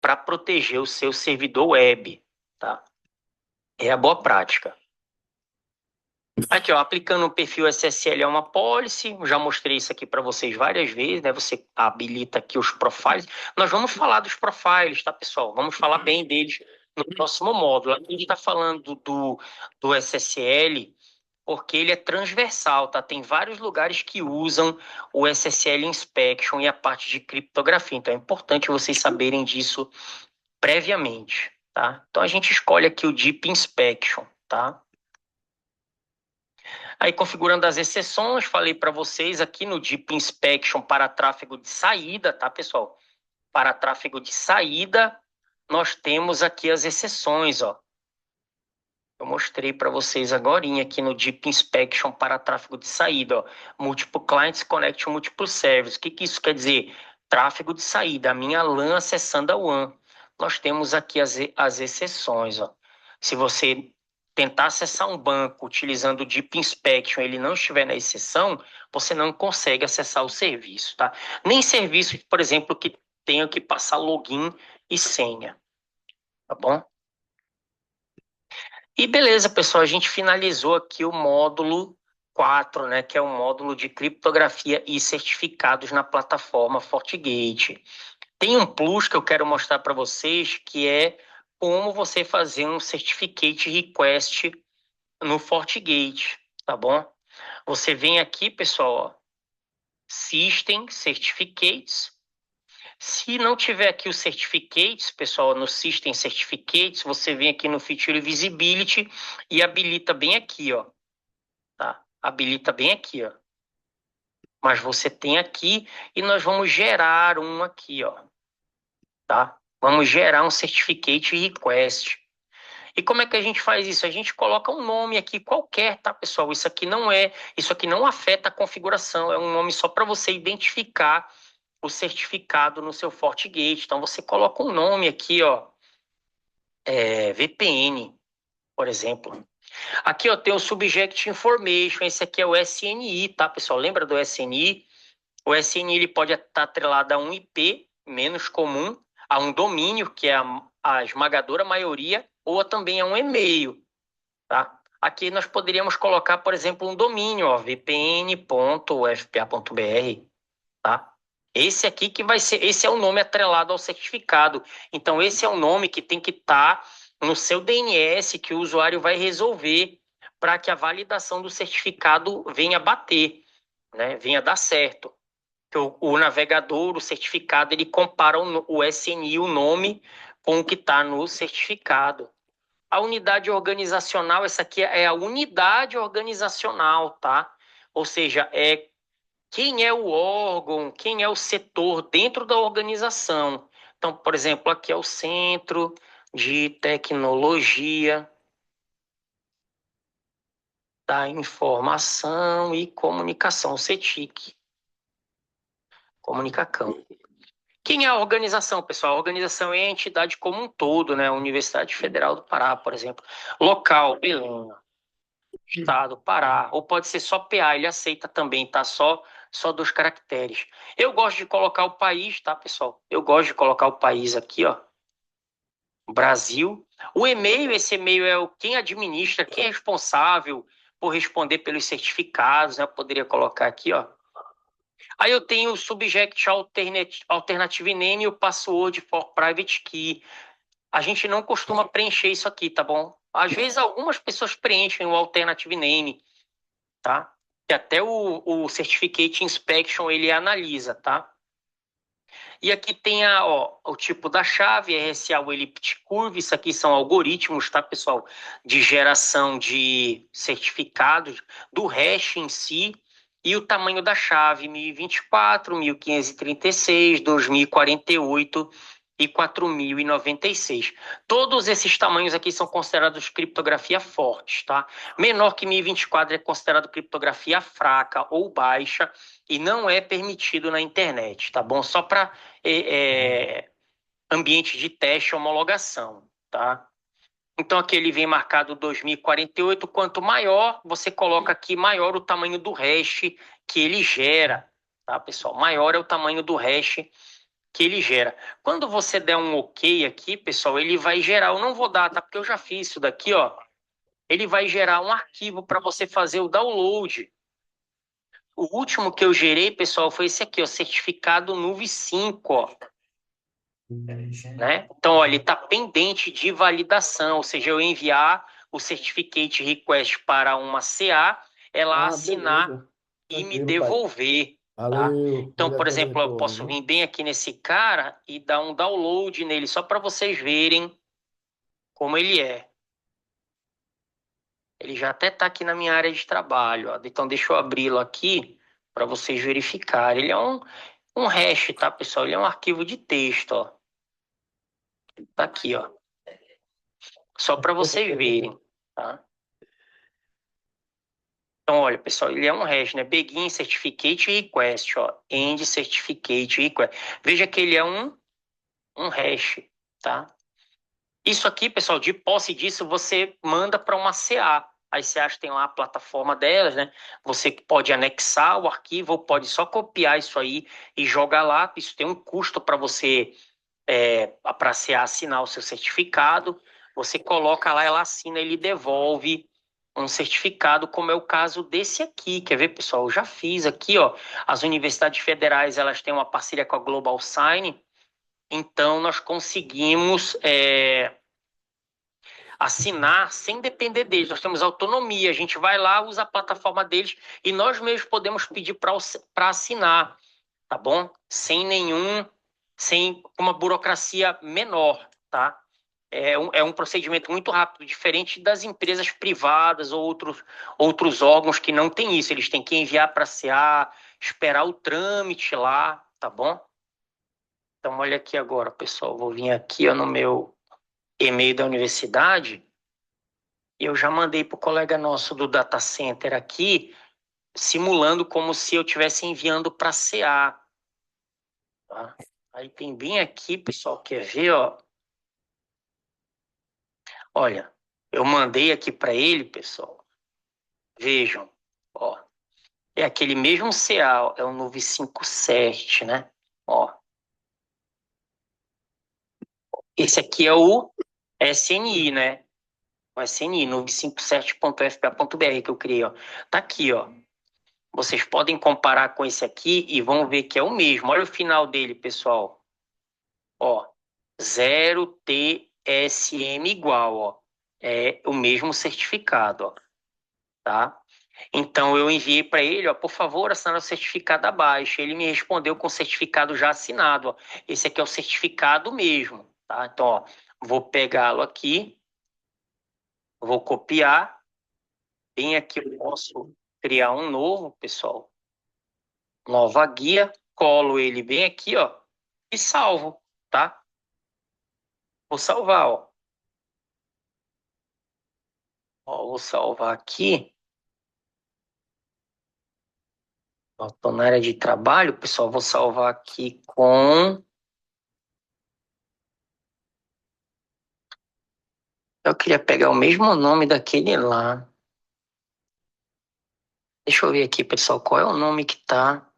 para proteger o seu servidor web, tá? É a boa prática. Aqui, ó, aplicando o perfil SSL a uma policy, já mostrei isso aqui para vocês várias vezes, né? Você habilita aqui os profiles. Nós vamos falar dos profiles, tá, pessoal? Vamos falar bem deles no próximo módulo. Aqui a gente está falando do SSL porque ele é transversal, tá? Tem vários lugares que usam o SSL Inspection e a parte de criptografia. Então é importante vocês saberem disso previamente, tá? Então a gente escolhe aqui o Deep Inspection, tá? Aí, configurando as exceções, falei para vocês aqui no Deep Inspection para tráfego de saída, tá, pessoal? Para tráfego de saída, nós temos aqui as exceções, ó. Eu mostrei para vocês agora aqui no Deep Inspection para tráfego de saída, ó. Multiple Clients Connect Multiple Services. O que que isso quer dizer? Tráfego de saída, a minha LAN acessando a WAN. Nós temos aqui as exceções, ó. Se você tentar acessar um banco utilizando o Deep Inspection, ele não estiver na exceção, você não consegue acessar o serviço, tá? Nem serviço, por exemplo, que tenha que passar login e senha, tá bom? E beleza, pessoal, a gente finalizou aqui o módulo 4, né, que é o módulo de criptografia e certificados na plataforma FortiGate. Tem um plus que eu quero mostrar para vocês, que é como você fazer um certificate request no FortiGate, tá bom? Você vem aqui, pessoal, ó, System Certificates. Se não tiver aqui os certificates, pessoal, no System Certificates, você vem aqui no Feature Visibility e habilita bem aqui, ó, tá? Habilita bem aqui, ó. Mas você tem aqui e nós vamos gerar um aqui, ó, tá? Vamos gerar um Certificate Request. E como é que a gente faz isso? A gente coloca um nome aqui qualquer, tá, pessoal? Isso aqui não afeta a configuração, é um nome só para você identificar o certificado no seu FortiGate. Então você coloca um nome aqui, ó, VPN, por exemplo. Aqui, ó, tem o Subject Information, esse aqui é o SNI, tá, pessoal? Lembra do SNI? O SNI ele pode estar atrelado a um IP menos comum, a um domínio, que é a esmagadora maioria, ou também a um e-mail, tá? Aqui nós poderíamos colocar, por exemplo, um domínio, ó, vpn.fpa.br, tá? Esse aqui que vai ser, esse é o nome atrelado ao certificado. Então, esse é o nome que tem que estar no seu DNS que o usuário vai resolver para que a validação do certificado venha bater, né? Venha dar certo. O navegador, o certificado, ele compara o SNI, o nome, com o que está no certificado. A unidade organizacional, essa aqui é a unidade organizacional, tá? Ou seja, é quem é o órgão, quem é o setor dentro da organização. Então, por exemplo, aqui é o Centro de Tecnologia da Informação e Comunicação, o CETIC, Comunicacão. Quem é a organização, pessoal? A organização é a entidade como um todo, né? A Universidade Federal do Pará, por exemplo. Local, Belém. Estado, Pará, ou pode ser só PA, ele aceita também, tá? Só dois caracteres. Eu gosto de colocar o país, tá, pessoal? Eu gosto de colocar o país aqui, ó, Brasil. O e-mail, esse e-mail é o quem administra, quem é responsável por responder pelos certificados, né? Eu poderia colocar aqui, ó. Aí eu tenho o subject alternative name e o password for private key. A gente não costuma preencher isso aqui, tá bom? Às vezes algumas pessoas preenchem o alternative name, tá? E até o Certificate Inspection ele analisa, tá? E aqui tem o tipo da chave, RSA o Elliptic Curve, isso aqui são algoritmos, tá, pessoal? De geração de certificados, do hash em si, e o tamanho da chave, 1024, 1536, 2048 e 4096. Todos esses tamanhos aqui são considerados criptografia fortes, tá? Menor que 1024 é considerado criptografia fraca ou baixa e não é permitido na internet, tá bom? Só para ambiente de teste e homologação, tá? Então aqui ele vem marcado 2048, quanto maior, você coloca aqui maior o tamanho do hash que ele gera, tá, pessoal? Maior é o tamanho do hash que ele gera. Quando você der um OK aqui, pessoal, ele vai gerar. Eu não vou dar, tá? Porque eu já fiz isso daqui, ó. Ele vai gerar um arquivo para você fazer o download. O último que eu gerei, pessoal, foi esse aqui, ó, certificado Nuvem 5, ó. Né? Então, ó, ele está pendente de validação, ou seja, eu enviar o certificate request para uma CA, ela assinar Beleza. e me Tranquilo, pai. devolver, tá? Valeu. Então, Obrigado por pelo exemplo, eu retorno, posso viu? vir bem aqui nesse cara e dar um download nele, só para vocês verem como ele é. Ele já até está aqui na minha área de trabalho, ó. Então, deixa eu abri-lo aqui para vocês verificarem. Ele é um hash, tá, pessoal? Ele é um arquivo de texto, ó. Tá aqui, ó. Só para vocês verem, tá? Então, olha, pessoal, ele é um hash, né? Begin Certificate Request, ó. End Certificate Request. Veja que ele é um hash, tá? Isso aqui, pessoal, de posse disso, você manda para uma CA. As CAs têm lá a plataforma delas, né? Você pode anexar o arquivo ou pode só copiar isso aí e jogar lá. Isso tem um custo para você, para a CA assinar o seu certificado. Você coloca lá, ela assina, ele devolve um certificado, como é o caso desse aqui. Quer ver, pessoal? Eu já fiz aqui, ó. As universidades federais, elas têm uma parceria com a Global Sign, então nós conseguimos assinar sem depender deles. Nós temos autonomia. A gente vai lá, usa a plataforma deles e nós mesmos podemos pedir para assinar, tá bom? Sem uma burocracia menor, tá? É um procedimento muito rápido, diferente das empresas privadas ou outros órgãos que não têm isso. Eles têm que enviar para a CA, esperar o trâmite lá, tá bom? Então, olha aqui agora, pessoal. Vou vir aqui ó, no meu e-mail da universidade e eu já mandei para o colega nosso do data center aqui, simulando como se eu estivesse enviando para a CA. Tá? Aí tem bem aqui, pessoal, quer ver, ó? Olha, eu mandei aqui para ele, pessoal. Vejam, ó. É aquele mesmo CA, ó, é o 957, né? Ó. Esse aqui é o SNI, né? O SNI, 957.fpa.br que eu criei, ó. Tá aqui, ó. Vocês podem comparar com esse aqui e vão ver que é o mesmo. Olha o final dele, pessoal. Ó, 0TSM igual, ó. É o mesmo certificado, ó. Tá? Então eu enviei para ele, ó, por favor, assinar o certificado abaixo. Ele me respondeu com o certificado já assinado, ó. Esse aqui é o certificado mesmo, tá? Então, ó, vou pegá-lo aqui, vou copiar, bem aqui eu posso criar um novo, pessoal. Nova guia, colo ele bem aqui, ó, e salvo, tá? Vou salvar, ó. Ó, vou salvar aqui. Estou na área de trabalho, pessoal. Vou salvar aqui com. Eu queria pegar o mesmo nome daquele lá. Deixa eu ver aqui, pessoal, qual é o nome que tá.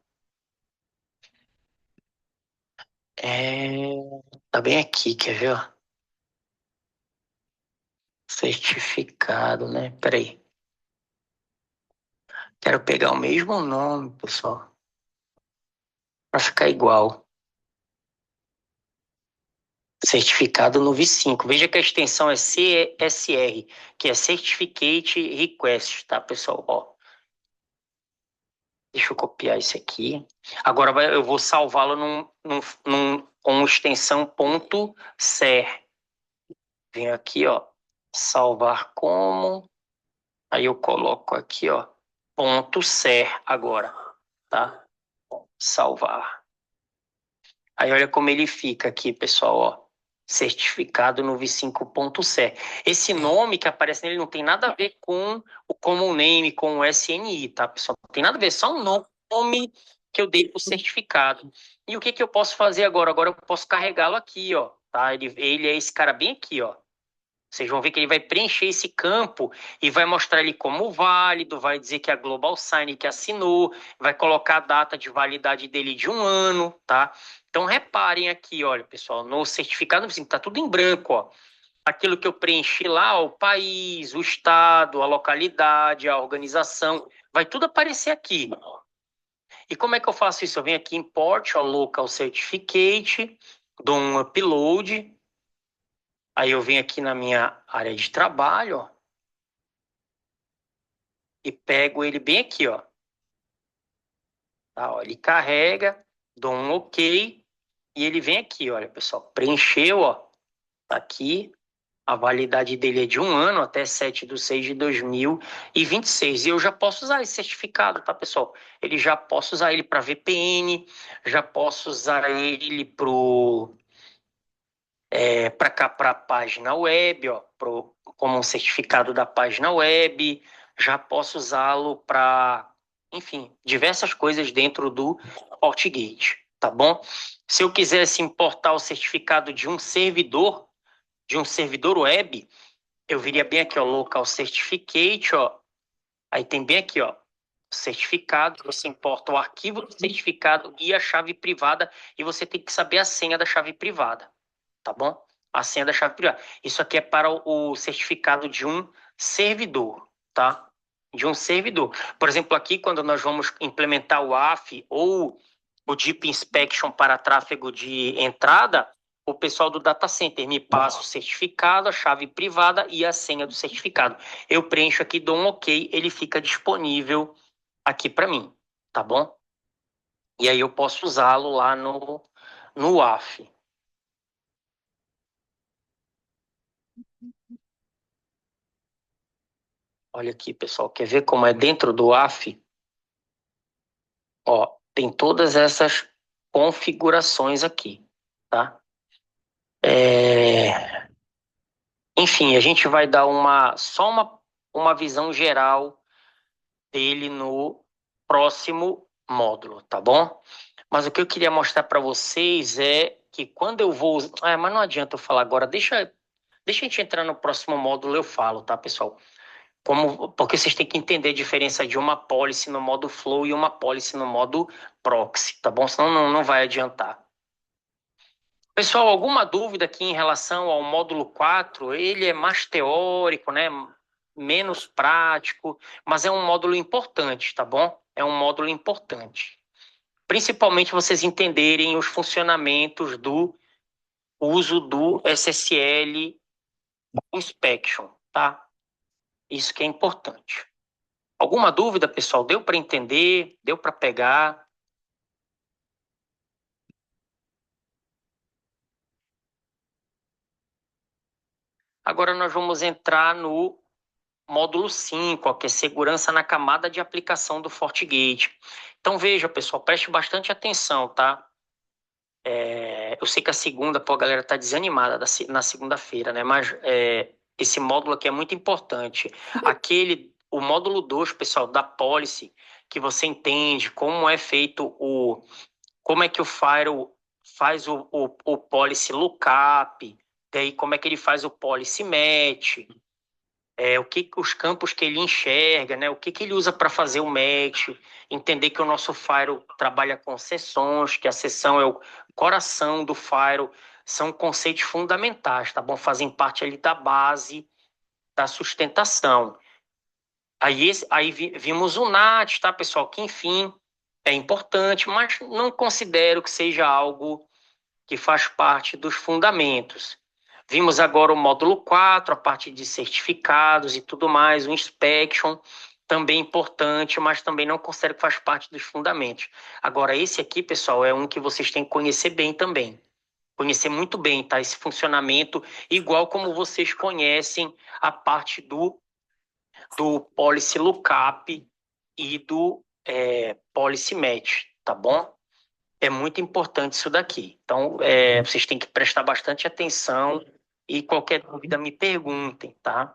É... Tá bem aqui, quer ver? Ó? Certificado, né? Peraí. Quero pegar o mesmo nome, pessoal, para ficar igual. Certificado no V5. Veja que a extensão é CSR, que é Certificate Request, tá, pessoal? Ó, deixa eu copiar isso aqui. Agora eu vou salvá-lo com extensão .ser. Venho aqui, ó, salvar como. Aí eu coloco aqui, ó, .ser agora, tá? Salvar. Aí olha como ele fica aqui, pessoal, ó. Certificado no v5.ser. Esse nome que aparece nele não tem nada a ver com o common name, com o SNI, tá, pessoal? Não tem nada a ver, só um nome que eu dei pro certificado. E o que que eu posso fazer agora? Agora eu posso carregá-lo aqui, ó, tá? Ele é esse cara bem aqui, ó. Vocês vão ver que ele vai preencher esse campo e vai mostrar ele como válido, vai dizer que é a Global Sign que assinou, vai colocar a data de validade dele de 1 ano, tá? Então, reparem aqui, olha, pessoal, no certificado está tudo em branco, ó. Aquilo que eu preenchi lá, ó, o país, o estado, a localidade, a organização, vai tudo aparecer aqui. E como é que eu faço isso? Eu venho aqui em Import, ó, Local Certificate, dou um upload, aí eu venho aqui na minha área de trabalho, ó, e pego ele bem aqui, ó. Tá, ó, ele carrega, dou um OK, e ele vem aqui, olha, pessoal, preencheu, ó, tá aqui. A validade dele é de 1 ano até 7/6/2026. E eu já posso usar esse certificado, tá, pessoal? Ele já posso usar ele para VPN, já posso usar ele para cá, para a página web, ó, como um certificado da página web. Já posso usá-lo para, enfim, diversas coisas dentro do FortiGate, tá bom? Se eu quisesse importar o certificado de um servidor web, eu viria bem aqui, ó, Local Certificate, ó. Aí tem bem aqui, ó, certificado. Você importa o arquivo do certificado e a chave privada, e você tem que saber a senha da chave privada, tá bom? A senha da chave privada. Isso aqui é para o certificado de um servidor, tá? De um servidor. Por exemplo, aqui, quando nós vamos implementar o AF ou o Deep Inspection para tráfego de entrada, o pessoal do data center me passa o certificado, a chave privada e a senha do certificado. Eu preencho aqui, dou um OK, ele fica disponível aqui para mim, tá bom? E aí eu posso usá-lo lá no AF. Olha aqui, pessoal, quer ver como é dentro do AF? Ó, tem todas essas configurações aqui, tá? Enfim, a gente vai dar uma visão geral dele no próximo módulo, tá bom? Mas o que eu queria mostrar para vocês é que quando eu vou... mas não adianta eu falar agora, deixa a gente entrar no próximo módulo, eu falo, tá, pessoal? Porque vocês têm que entender a diferença de uma policy no modo flow e uma policy no modo proxy, tá bom? Senão não vai adiantar. Pessoal, alguma dúvida aqui em relação ao módulo 4? Ele é mais teórico, né? Menos prático, mas é um módulo importante, tá bom? É um módulo importante. Principalmente vocês entenderem os funcionamentos do uso do SSL Inspection, tá? Isso que é importante. Alguma dúvida, pessoal? Deu para entender? Deu para pegar? Agora nós vamos entrar no módulo 5, ó, que é segurança na camada de aplicação do FortiGate. Então veja, pessoal, preste bastante atenção, tá? Eu sei que a segunda, pô, a galera tá desanimada na segunda-feira, né? Mas esse módulo aqui é muito importante. O módulo 2, pessoal, da policy, que você entende como é feito como é que o Firewall faz o policy lookup, daí como é que ele faz o policy match, os campos que ele enxerga, né? O que ele usa para fazer o match, entender que o nosso Firewall trabalha com sessões, que a sessão é o coração do Firewall, são conceitos fundamentais, tá bom? Fazem parte ali da base da sustentação. Aí vimos o NAT, tá, pessoal? Que, enfim, é importante, mas não considero que seja algo que faz parte dos fundamentos. Vimos agora o módulo 4, a parte de certificados e tudo mais, o inspection, também importante, mas também não considero que faz parte dos fundamentos. Agora, esse aqui, pessoal, é um que vocês têm que conhecer bem também. Conhecer muito bem, tá? Esse funcionamento, igual como vocês conhecem a parte do policy lookup e do policy match, tá bom? É muito importante isso daqui. Então, vocês têm que prestar bastante atenção e qualquer dúvida me perguntem, tá?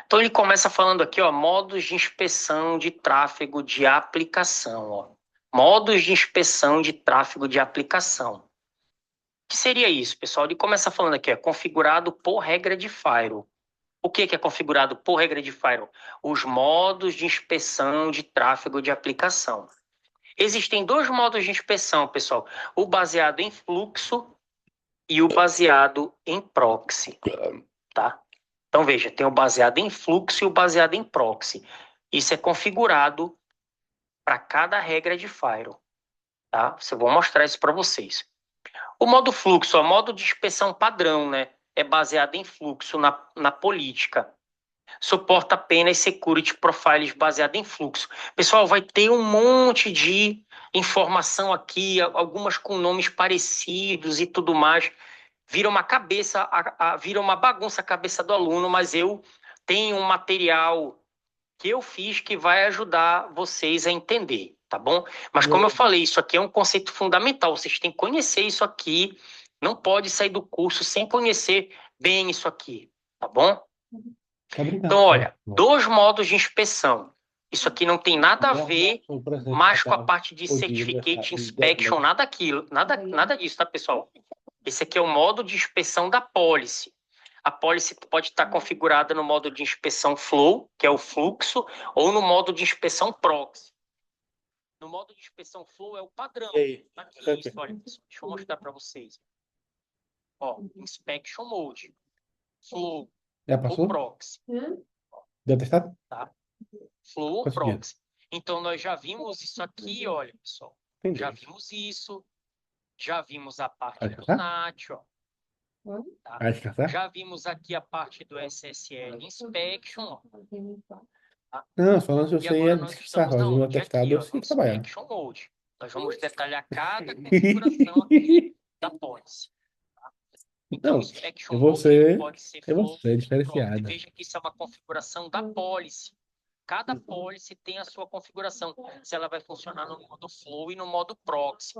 Então, ele começa falando aqui, ó, modos de inspeção de tráfego de aplicação, ó. Modos de inspeção de tráfego de aplicação. O que seria isso, pessoal? Ele começa falando aqui, ó, configurado por regra de firewall. O que é configurado por regra de firewall? Os modos de inspeção de tráfego de aplicação. Existem dois modos de inspeção, pessoal. O baseado em fluxo e o baseado em proxy, tá? Então, veja, tem o baseado em fluxo e o baseado em proxy. Isso é configurado para cada regra de Firewall, tá? Eu vou mostrar isso para vocês. O modo fluxo, o modo de inspeção padrão, né? É baseado em fluxo na política. Suporta apenas security profiles baseado em fluxo. Pessoal, vai ter um monte de informação aqui, algumas com nomes parecidos e tudo mais. Vira uma cabeça, vira uma bagunça a cabeça do aluno, mas eu tenho um material que eu fiz que vai ajudar vocês a entender, tá bom? Mas como eu falei, isso aqui é um conceito fundamental, vocês têm que conhecer isso aqui, não pode sair do curso sem conhecer bem isso aqui, tá bom? Então, olha, dois modos de inspeção. Isso aqui não tem nada a ver mais com a parte de Certificate Inspection, nada disso, tá, pessoal? Esse aqui é o modo de inspeção da policy. A policy pode estar configurada no modo de inspeção flow, que é o fluxo, ou no modo de inspeção proxy. No modo de inspeção flow é o padrão. Aqui, isso, olha, deixa eu mostrar para vocês. Ó, inspection mode, flow ou proxy. Deu testado? Tá? Flow ou proxy. Então, nós já vimos isso aqui, olha, pessoal. Entendi. Já vimos isso. Já vimos a parte Pode do passar? NAT, ó. Tá? Pode passar? Já vimos aqui a parte do SSL Inspection, ó. Tá? Não, falando se E você ia agora nós disfarçar, estamos mas o meu aonde? testado Aqui, eu ó, sei no trabalhar. Inspection Mode. Nós vamos detalhar cada configuração aqui da policy. Tá? Então, Não, Inspection eu vou Mode ele ser, pode ser eu vou flow ser ou proxy. diferenciado. Veja que isso é uma configuração da policy. Cada policy tem a sua configuração, se ela vai funcionar no modo flow e no modo proxy.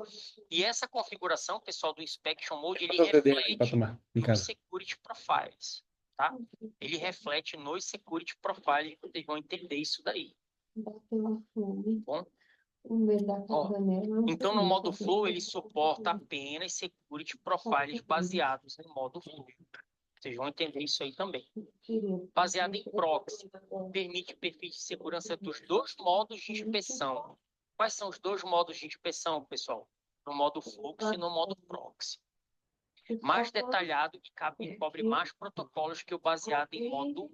E essa configuração, pessoal, do Inspection Mode, ele reflete nos Security Profiles, tá? Ele reflete nos Security Profiles, vocês vão entender isso daí. Bom? Ó, então, no modo flow, ele suporta apenas Security Profiles baseados no modo flow. Vocês vão entender isso aí também. Baseado em proxy, permite perfis de segurança dos dois modos de inspeção. Quais são os dois modos de inspeção, pessoal? No modo fluxo e no modo proxy. Mais detalhado e cobre mais protocolos que o baseado em modo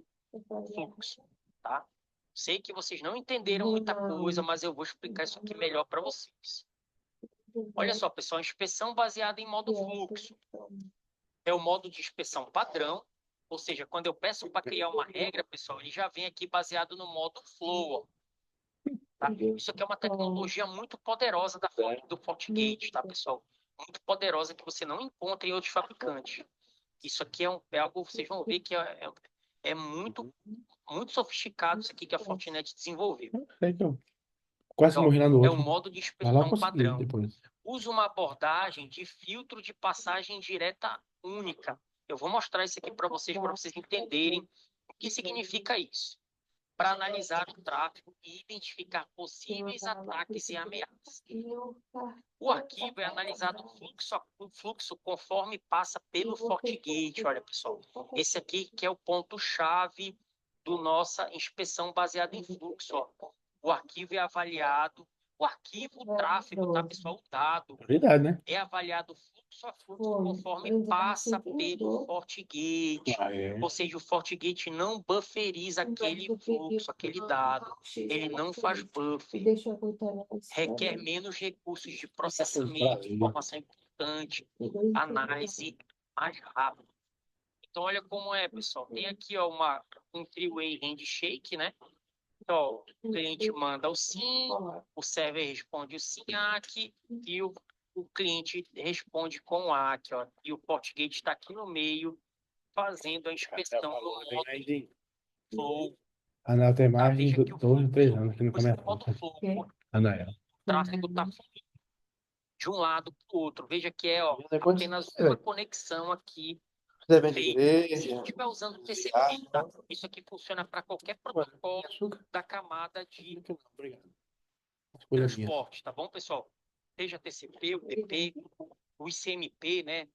fluxo, tá? Sei que vocês não entenderam muita coisa, mas eu vou explicar isso aqui melhor para vocês. Olha só, pessoal, inspeção baseada em modo fluxo. É o modo de inspeção padrão, ou seja, quando eu peço para criar uma regra, pessoal, ele já vem aqui baseado no modo flow. Ó, tá? Isso aqui é uma tecnologia muito poderosa do FortiGate, tá, pessoal? Muito poderosa que você não encontra em outros fabricantes. Isso aqui é algo, vocês vão ver que é muito, muito sofisticado isso aqui que a Fortinet desenvolveu. Quase morri lá no É outro. o modo de Mas lá eu inspeção consegui padrão. depois. Usa uma abordagem de filtro de passagem direta única. Eu vou mostrar isso aqui para vocês entenderem o que significa isso. Para analisar o tráfego e identificar possíveis ataques e ameaças. O arquivo é analisado fluxo conforme passa pelo FortiGate. Olha, pessoal, esse aqui que é o ponto-chave do nossa inspeção baseada em fluxo. Ó. O arquivo é avaliado. O arquivo, o tráfego, tá, pessoal? O dado Verdade, né? é avaliado fluxo a fluxo conforme passa pelo FortiGate. Ou seja, o FortiGate não bufferiza aquele fluxo, aquele dado. Ele não faz buffer. Requer menos recursos de processamento, informação importante, análise mais rápida. Então, olha como é, pessoal. Tem aqui ó, um three-way handshake, né? Então, o cliente manda o SYN, o server responde o SYN-ACK e o cliente responde com o ACK. Ó, e o FortiGate está aqui no meio, fazendo a inspeção do modo flow. A Anel tem mais Veja de que o 12, 13 anos aqui no modo comentário. flow, Anel. o tráfego está de um lado para o outro. Veja que é ó, apenas uma conexão aqui. Se estiver usando TCP, tá? Isso aqui funciona para qualquer protocolo da camada de transporte, tá bom, pessoal? Seja TCP, UDP, o ICMP, né?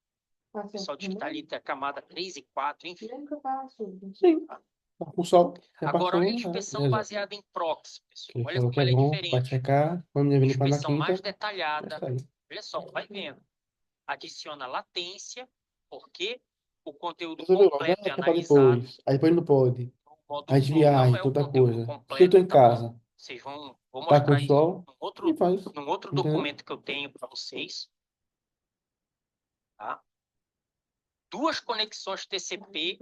O pessoal digitalita a camada 3 e 4, enfim. Sim. Tá com sol, já Agora, olha a passou, inspeção resolve. baseada em proxy, pessoal. Ele Olha falou como que é ela é bom, vai diferente. checar, quando ele limpar na Inspeção mais quinta, já detalhada. sai. Olha só, vai vendo. Adiciona latência, porque o conteúdo Resolveu logo, completo é que é pra analisado. depois. Aí depois não pode. O módulo Aí de 1 não viagem, é o tanta conteúdo coisa. Se eu tô completo, em tá bom? casa, Vocês vou tá com mostrar isso sol, e faz. num outro Entendeu? documento que eu tenho para vocês, tá? Duas conexões TCP,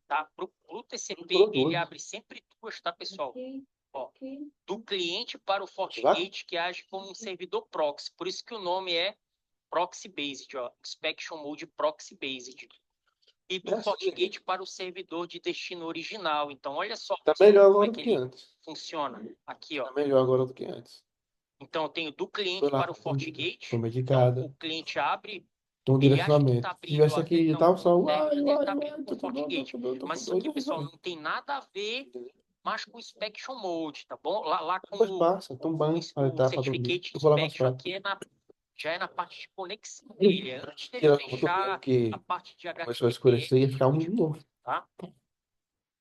tá? Pro TCP, ele abre sempre duas, tá, pessoal? Ó, do cliente para o FortiGate, que age como um servidor proxy. Por isso que o nome é Proxy Based, ó, Inspection Mode Proxy Based. E do FortiGate para o servidor de destino original. Então, olha só, Tá pessoal, melhor como agora é do que que ele antes. funciona. Aqui, ó. Tá melhor agora do que antes. Então, eu tenho do Foi cliente lá, para o FortiGate. foi Então, medicada. o cliente abre, Tem um ele acha que direcionamento. está Se abrindo tivesse a aqui, já tava o sol. terminal dele está abrindo com Tô o com dor, FortiGate. tô Mas com isso dor, aqui, eu vou pessoal, sair. não tem nada a ver mais com Inspection Mode, tá bom? Lá com Depois passa, tão bom para o etapa do dia. Certificate Eu vou lá Inspection, mostrar. aqui já é na parte de conexão dele, é antes dele Tirar foto dele, fechar a porque parte de começou a HTTP, escurecer e ia ficar um novo. tá?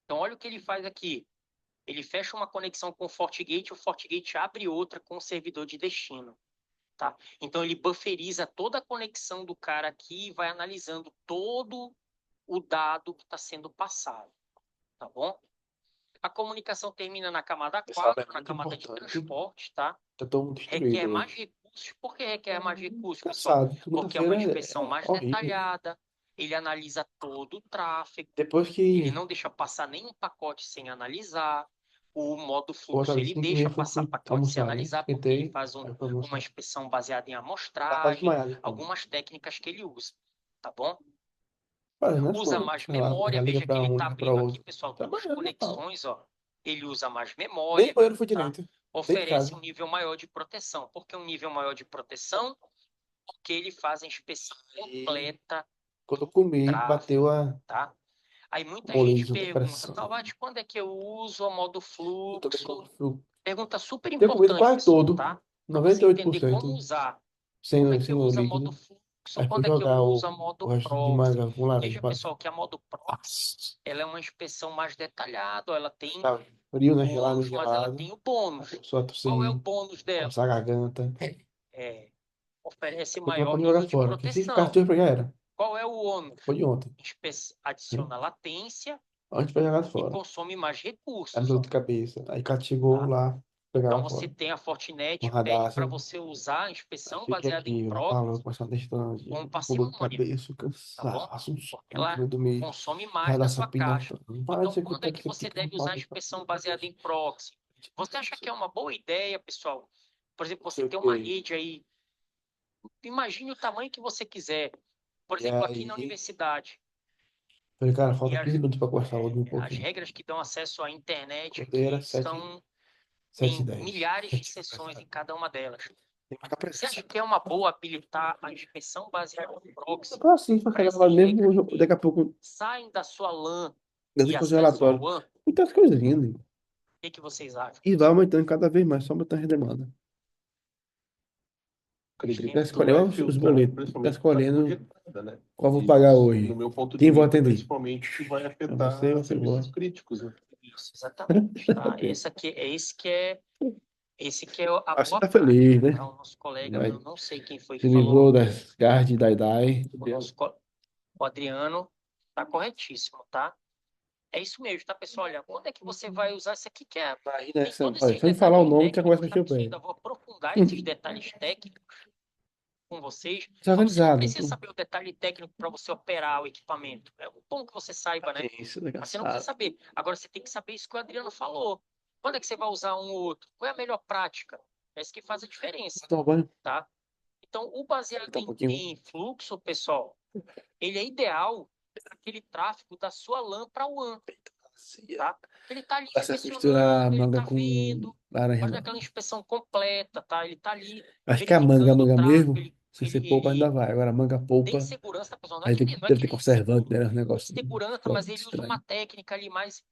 Então, olha o que ele faz aqui. Ele fecha uma conexão com o FortiGate, o FortiGate abre outra com o servidor de destino. Tá? Então, ele bufferiza toda a conexão do cara aqui e vai analisando todo o dado que está sendo passado. Tá bom? A comunicação termina na camada Essa aula 4, é na muito camada de importante. transporte. Tá? Tá todo mundo Requer destruído mais hoje. recursos. Por que requer mais recursos, pessoal? Cansado. Porque é uma Segunda-feira inspeção é mais horrível. detalhada, ele analisa todo o tráfego, Depois ele que não deixa passar nenhum pacote sem analisar. O modo o fluxo, outro ele 5h30 deixa passar fui pacote sem almoçar, né? analisar, porque ele Esquentei, faz aí eu fui uma almoçar. inspeção baseada em Já tá amostragem, desmaiado, então. algumas técnicas que ele usa, tá bom? Fazendo as Usa coisas. mais Já memória, liga veja que pra ele um, está liga pra abrindo aqui, outro. pessoal, todas as Trabalhando normal. conexões, ó. Ele usa mais Nem no memória, banheiro foi tá? direito. Dentro de Oferece casa. um nível maior de proteção. Por que um nível maior de proteção? Porque ele faz a inspeção E completa quando eu do comi, bateu tráfego, a tá? Aí muita gente bolismo, pergunta, depressão. Talvati, quando é que eu uso o modo Eu também fluxo? fui. Pergunta super Tenho comido importante, quase pessoal, todo. tá? Para você entender 98% como usar. Como é sem, que sem eu o uso a modo líquido. fluxo? Aí fui Quando é que eu jogar uso a o modo resto de proxy? manga com laranja Veja, para pessoal, que a modo proxy, ela é uma inspeção mais detalhada, ela tem tava frio, né? Gelado, ônus, mas ela gelado. tem o bônus. Começou a Qual é o tossir, bônus dela? coçar a garganta. É, oferece Continuar maior pra jogar nível de fora. Que se ficasse proteção. dois, já era. Qual é o ônus? Foi de ontem. Né? Adiciona latência Antes pra jogar e fora. consome mais Aí me recursos, deu ó, de cabeça. Aí Cato chegou tá? lá, pegar Então lá você fora. tem a Um Fortinet, pede para radar. você usar a Aí inspeção fiquei baseada em aqui, ela proxy falou, começou a distância, com com dor de parcimônia, cabeça, tá bom? cansaço, um Porque sono, ela querendo dormir. consome mais da Radaça sua caixa. pinotando. Para de Então, ser quando é contado que que você você tem que deve arrumar usar a tudo pra inspeção baseada em proxy? Você acha que é uma boa ideia, pessoal? Por exemplo, não você sei o tem uma quê. rede aí, imagine o tamanho que você quiser. Por E exemplo, aqui na aí, universidade, falei, cara, e falta 15 minutos pra conversar hoje um as pouquinho. regras que dão acesso à internet Acordei, era aqui 7, são, 7 e tem 10. milhares de 7 sessões em cada uma delas. Tem que marcar Você presença. acha que é uma boa habilitar a inspeção baseada em Eu proxy tô assim, pra para chegar essas lá regras mesmo, que daqui a pouco, saem da sua LAN dentro e de fazer o acessam a relatório. WAN? O Muitas coisas lindas. que vocês acham? E vai aumentando cada vez mais, só aumentando a demanda. Tem Tá muito. escolhendo os boletos, tá escolhendo qual vou pagar hoje. Quem vou atender? É você vou. Isso, exatamente, tá? Esse que é a Ah, você boa tá feliz, prática, né? tá? O nosso colega, eu Vai. não sei quem foi Se que falou, livrou das garras de Dai. o Adriano, tá corretíssimo, tá? É isso mesmo, tá, pessoal? Olha, quando é que você vai usar isso aqui que é Imagina tem essa. todos Olha, esses só de falar o detalhes nome já começa a técnicos, tá, mexer o pessoal? pé. Ainda vou aprofundar esses detalhes técnicos com vocês, mas você não Desorganizado. precisa saber o detalhe técnico para você operar o equipamento. É bom que você saiba, né? Isso, Mas você não precisa engraçado. saber. Agora você tem que saber isso que o Adriano falou. Quando é que você vai usar um ou outro? Qual é a melhor prática? É isso que faz a diferença, Vou tomar banho. tá? Então, o baseado Tá um pouquinho. em fluxo, pessoal, ele é ideal para aquele tráfego da sua LAN para o WAN, tá? Ele está ali Vai se misturar inspecionando, ele manga está com vendo, laranja, faz não. aquela inspeção completa, tá? Ele está ali Acho que a verificando o manga tráfego, mesmo, ele, se ele, você poupa ainda ele vai. Agora a manga tem polpa, segurança, pessoal. aí Não é deve que ter ele é conservante, inseguro. né? Um Tem negócio segurança, mas ele usa uma estranho. técnica ali mais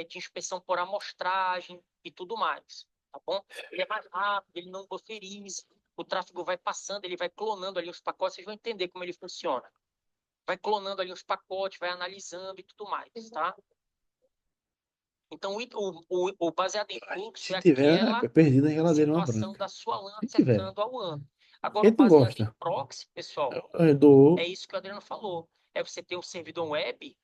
de inspeção por amostragem e tudo mais, tá bom? Ele é mais rápido, ele não bufferiza, o tráfego vai passando, ele vai clonando ali os pacotes, vocês vão entender como ele funciona. Vai clonando ali os pacotes, vai analisando e tudo mais, tá? Então, o baseado em fluxo Se é tiver, aquela é perdido na geladeira uma situação branca. da sua lã Se tiver. secando ao ano. Agora, Quem o não baseado em gosta? proxy, pessoal, Eu é dou. isso que o Adriano falou. É você ter um servidor web,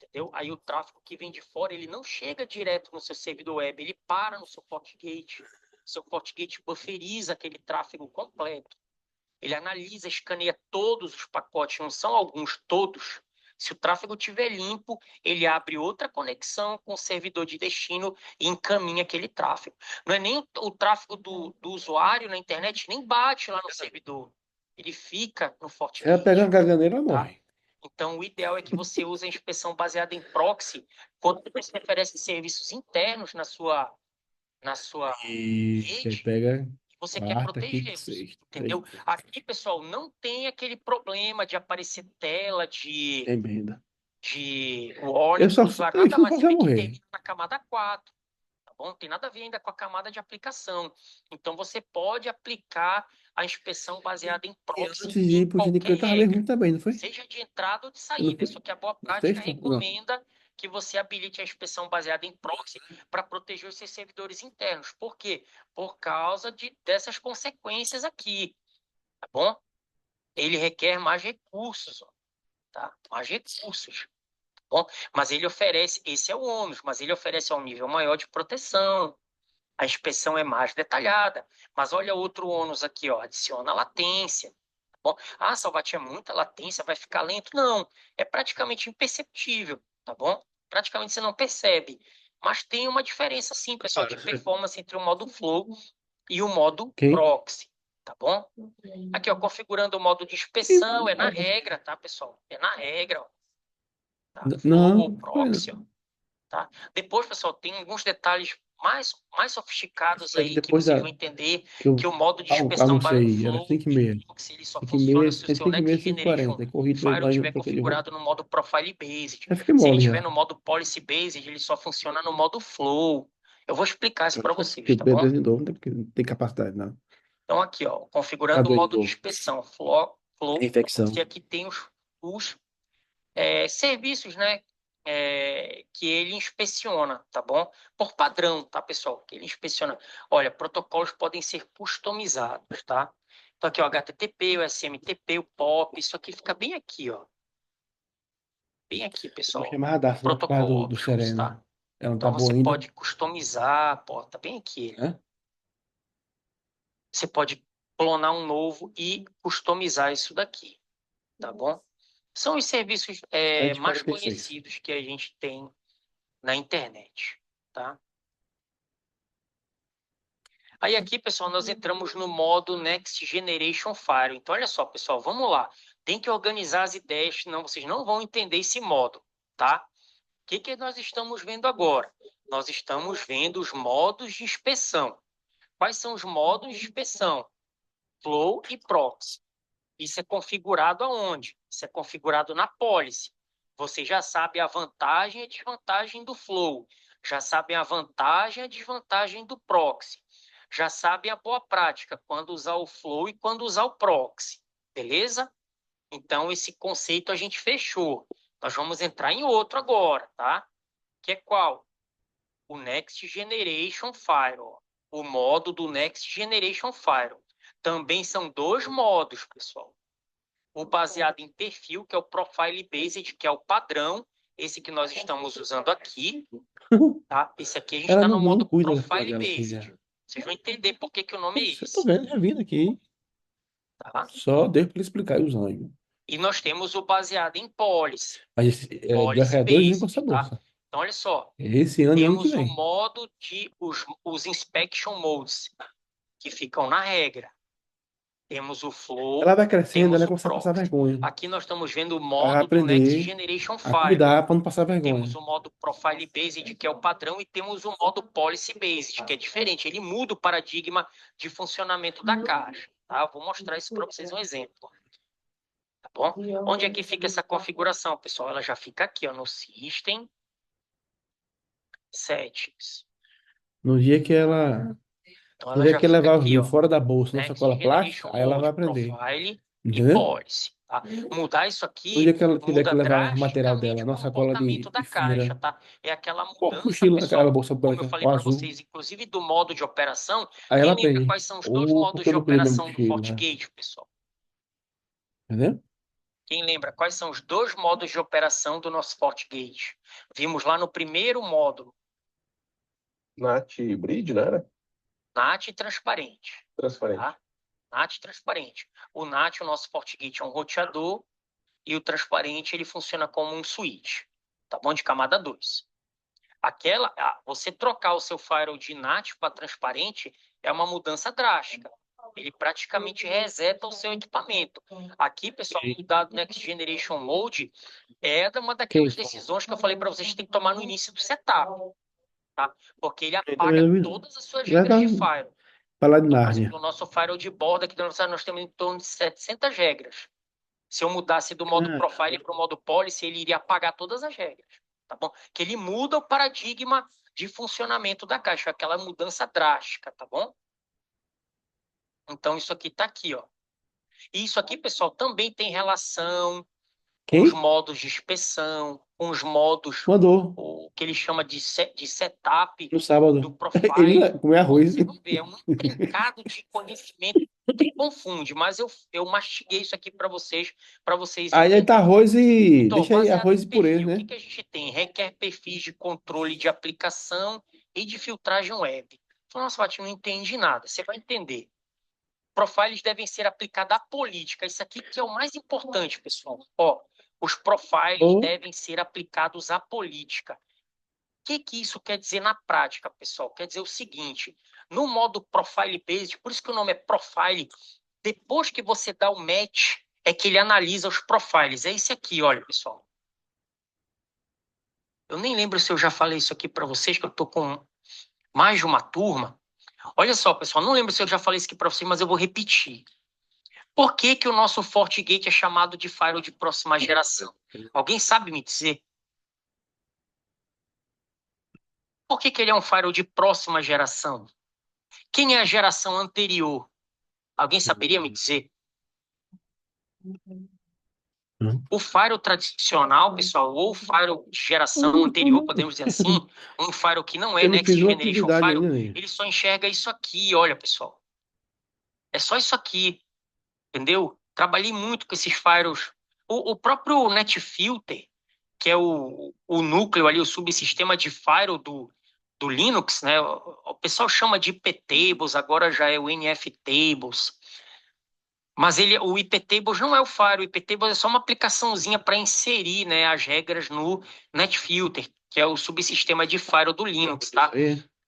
entendeu? Aí o tráfego que vem de fora, ele não chega direto no seu servidor web, ele para no seu FortiGate. Seu FortiGate bufferiza aquele tráfego completo. Ele analisa, escaneia todos os pacotes, não são alguns, todos. Se o tráfego estiver limpo, ele abre outra conexão com o servidor de destino e encaminha aquele tráfego. Não é nem o tráfego do usuário na internet, nem bate lá no servidor. Ele fica no Se ela pegar uma FortiGate, caganeira, ela tá? morre. Então, o ideal é que você use a inspeção baseada em proxy quando você oferece serviços internos na sua Isso, que aí rede, pega você quer quarta, quinta e protegê-los, sexta. entendeu? Eita, Aqui, pessoal, não tem aquele problema de aparecer tela tem merda. de Eu warning só, do usuário, eu nada só mais. Você faço vê que morrer. termina na camada 4, tá bom? Não tem nada a ver ainda com a camada de aplicação. Então, você pode aplicar a inspeção baseada em E proxy antes de em ir pro qualquer Ginicam, tava bem regra, ruim também, não foi? seja de entrada ou de Não saída. foi? Só que a boa Na prática sexta? Não. recomenda que você habilite a inspeção baseada em proxy para proteger os seus servidores internos. Por quê? Por causa dessas consequências aqui, tá bom? Ele requer mais recursos, ó, tá? Mais recursos, tá bom? Mas ele oferece, esse é o ônus, mas ele oferece um nível maior de proteção. A inspeção é mais detalhada. Mas olha outro ônus aqui, ó, adiciona latência. Tá bom? Ah, Salvat, é muita latência, vai ficar lento? Não, é praticamente imperceptível, tá bom? Praticamente você não percebe. Mas tem uma diferença, sim, pessoal, de performance entre o modo Flow e o modo Quem? Proxy, tá bom? Aqui, ó, configurando o modo de Quem? inspeção, é na regra, tá, pessoal? É na regra, ó, tá? Flow Não, ou não foi Proxy, ó, não. tá? Depois, pessoal, tem alguns detalhes mais sofisticados Foi que aí que depois vocês da, vou entender que eu que o modo de inspeção almocei, era Flow 5h30. Linux, ele só 5h30, funciona se o entre seu 5h30 Next e 5h40. Generation Aí corri Firewall lá e estiver troquei de roupa. configurado no modo Profile Based. Aí fiquei Se ele mole estiver já. no modo Policy Based, ele só funciona no modo Flow. Eu vou explicar isso Eu para nunca vocês, fiquei tá bom? de novo, né? Porque não tem capacidade, não. Então, aqui, ó, Tá configurando o doido de modo de novo. inspeção É Flow, infecção. e aqui tem os serviços, né, que ele inspeciona, tá bom? Por padrão, tá, pessoal? Que ele inspeciona. Olha, protocolos podem ser customizados, tá? Então, aqui, ó, HTTP, o SMTP, o POP, isso aqui fica bem aqui, ó. Bem aqui, Eu pessoal. achei mais radar não por causa do Protocolos, tá? Sereno. Ela não tá Então, boa você ainda, pode customizar, pô, tá bem aqui. né? Você pode clonar um novo e customizar isso daqui, tá bom? São os serviços mais 7h46. conhecidos que a gente tem na internet, tá? Aí aqui, pessoal, nós entramos no modo Next Generation Firewall. Então, olha só, pessoal, vamos lá. Tem que organizar as ideias, senão vocês não vão entender esse modo, tá? O que que nós estamos vendo agora? Nós estamos vendo os modos de inspeção. Quais são os modos de inspeção? Flow e Proxy. Isso é configurado aonde? Isso é configurado na policy. Você já sabe a vantagem e a desvantagem do Flow. Já sabem a vantagem e a desvantagem do Proxy. Já sabem a boa prática, quando usar o Flow e quando usar o Proxy. Beleza? Então, esse conceito a gente fechou. Nós vamos entrar em outro agora, tá? Que é qual? O Next Generation Firewall. O modo do Next Generation Firewall. Também são dois modos, pessoal. O baseado em perfil, que é o Profile Based, que é o padrão, esse que nós estamos usando aqui, tá? Esse aqui a gente Ela está no não modo cuida das Profile colegas assim Based. já. Vocês vão entender por que que o nome é Eu tô esse, vendo, já vindo aqui. tá? Só deu pra ele explicar os ânimos. E nós temos o baseado em Policy, Mas Policy daqui a 2 anos pra Based, essa tá? bolsa. Então, olha só, Esse ano e ano que temos o vem. modo de os inspection modes, que ficam na regra. Temos o Ela Flow, vai crescendo, temos ela o começa a passar Proxy. vergonha. Aqui nós estamos vendo o Ela vai modo do Next aprender Generation a Firewall. cuidar pra não passar Temos vergonha. o modo Profile Based, que é o padrão, e temos o modo Policy Based, que é diferente. Ele muda o paradigma de funcionamento da caixa. Tá? Vou mostrar isso para vocês um exemplo. Tá bom? Onde é que fica essa configuração, pessoal? Ela já fica aqui, ó, no System Settings. No dia que ela Então ela tiver já que fica levar o aqui, vinho ó. fora da bolsa, na Next sacola plástica, Generation aí ela vai Mode, aprender. Profile e Entendeu? Policy. Tá? Mudar isso Onde é aqui que ela tiver muda que levar o material drasticamente dela? o Nossa sacola comportamento da de feira. caixa, tá? É aquela Qual mudança, mochila, aquela pessoal, bolsa como eu branca, falei o para azul. vocês, inclusive do modo de operação. Aí Quem ela lembra tem. quais são os dois Ou modos porque eu de não queria minha operação do mochila. FortiGate, pessoal? Entendeu? Quem lembra quais são os dois modos de operação do nosso FortiGate? Vimos lá no primeiro módulo, NAT Bridge, não era? NAT transparente. Transparente. Tá? NAT transparente. O NAT, o nosso FortiGate, é um roteador e o transparente ele funciona como um switch, tá bom? De camada 2. Você trocar o seu firewall de NAT para transparente é uma mudança drástica. Ele praticamente reseta o seu equipamento. Aqui, pessoal, o dado Next Generation Mode é uma Quem daquelas fala? decisões que eu falei para vocês que tem que tomar no início do setup, tá? Porque ele Quem apaga também não vi. todas as suas Já regras tá de firewall. falar de Então, por exemplo, Nárnia. o nosso firewall de borda aqui nós temos em torno de 700 regras. Se eu mudasse do modo Ah, profile para o modo policy, ele iria apagar todas as regras, tá bom? Que ele muda o paradigma de funcionamento da caixa, aquela mudança drástica, tá bom? Então, isso aqui está aqui, ó. E isso aqui, pessoal, também tem relação com os quem? modos de inspeção, com os modos, Mandou. o que ele chama de setup No do sábado. Ele profile. comeu Bom, arroz. vocês vão ver, é um trincado de conhecimento que confunde, mas eu mastiguei isso aqui para vocês Aí tá entenderem. arroz e. Então, Deixa aí baseado arroz em e purê, perfil, o que né? que a gente tem? Requer perfis de controle de aplicação e de filtragem web. Então, nossa, Vati, não entendi nada. Você vai entender. Profiles devem ser aplicados à política. Isso aqui que é o mais importante, pessoal. Ó, os profiles Ou devem ser aplicados à política. O que isso quer dizer na prática, pessoal? Quer dizer o seguinte: no modo profile based, por isso que o nome é profile, depois que você dá o match, é que ele analisa os profiles. É esse aqui, olha, pessoal. Eu nem lembro se eu já falei isso aqui para vocês, que eu estou com mais de uma turma. Olha só, pessoal, não lembro se eu já falei isso aqui para vocês, mas eu vou repetir. Por que que o nosso FortiGate é chamado de firewall de próxima geração? Alguém sabe me dizer? Por que que ele é um firewall de próxima geração? Quem é a geração anterior? Alguém saberia me dizer? O firewall tradicional, pessoal, ou o firewall de geração anterior, podemos dizer assim, um firewall que não é eu não Next fiz uma Generation atividade Firewall, ainda, nem. ele só enxerga isso aqui, olha, pessoal. É só isso aqui. Entendeu? Trabalhei muito com esses firewalls. O próprio NetFilter, que é o núcleo ali, o subsistema de firewall do Linux, né? O pessoal chama de iptables, agora já é o NFtables. Mas o iptables não é o firewall, o iptables é só uma aplicaçãozinha para inserir, né, as regras no NetFilter, que é o subsistema de firewall do Linux, tá?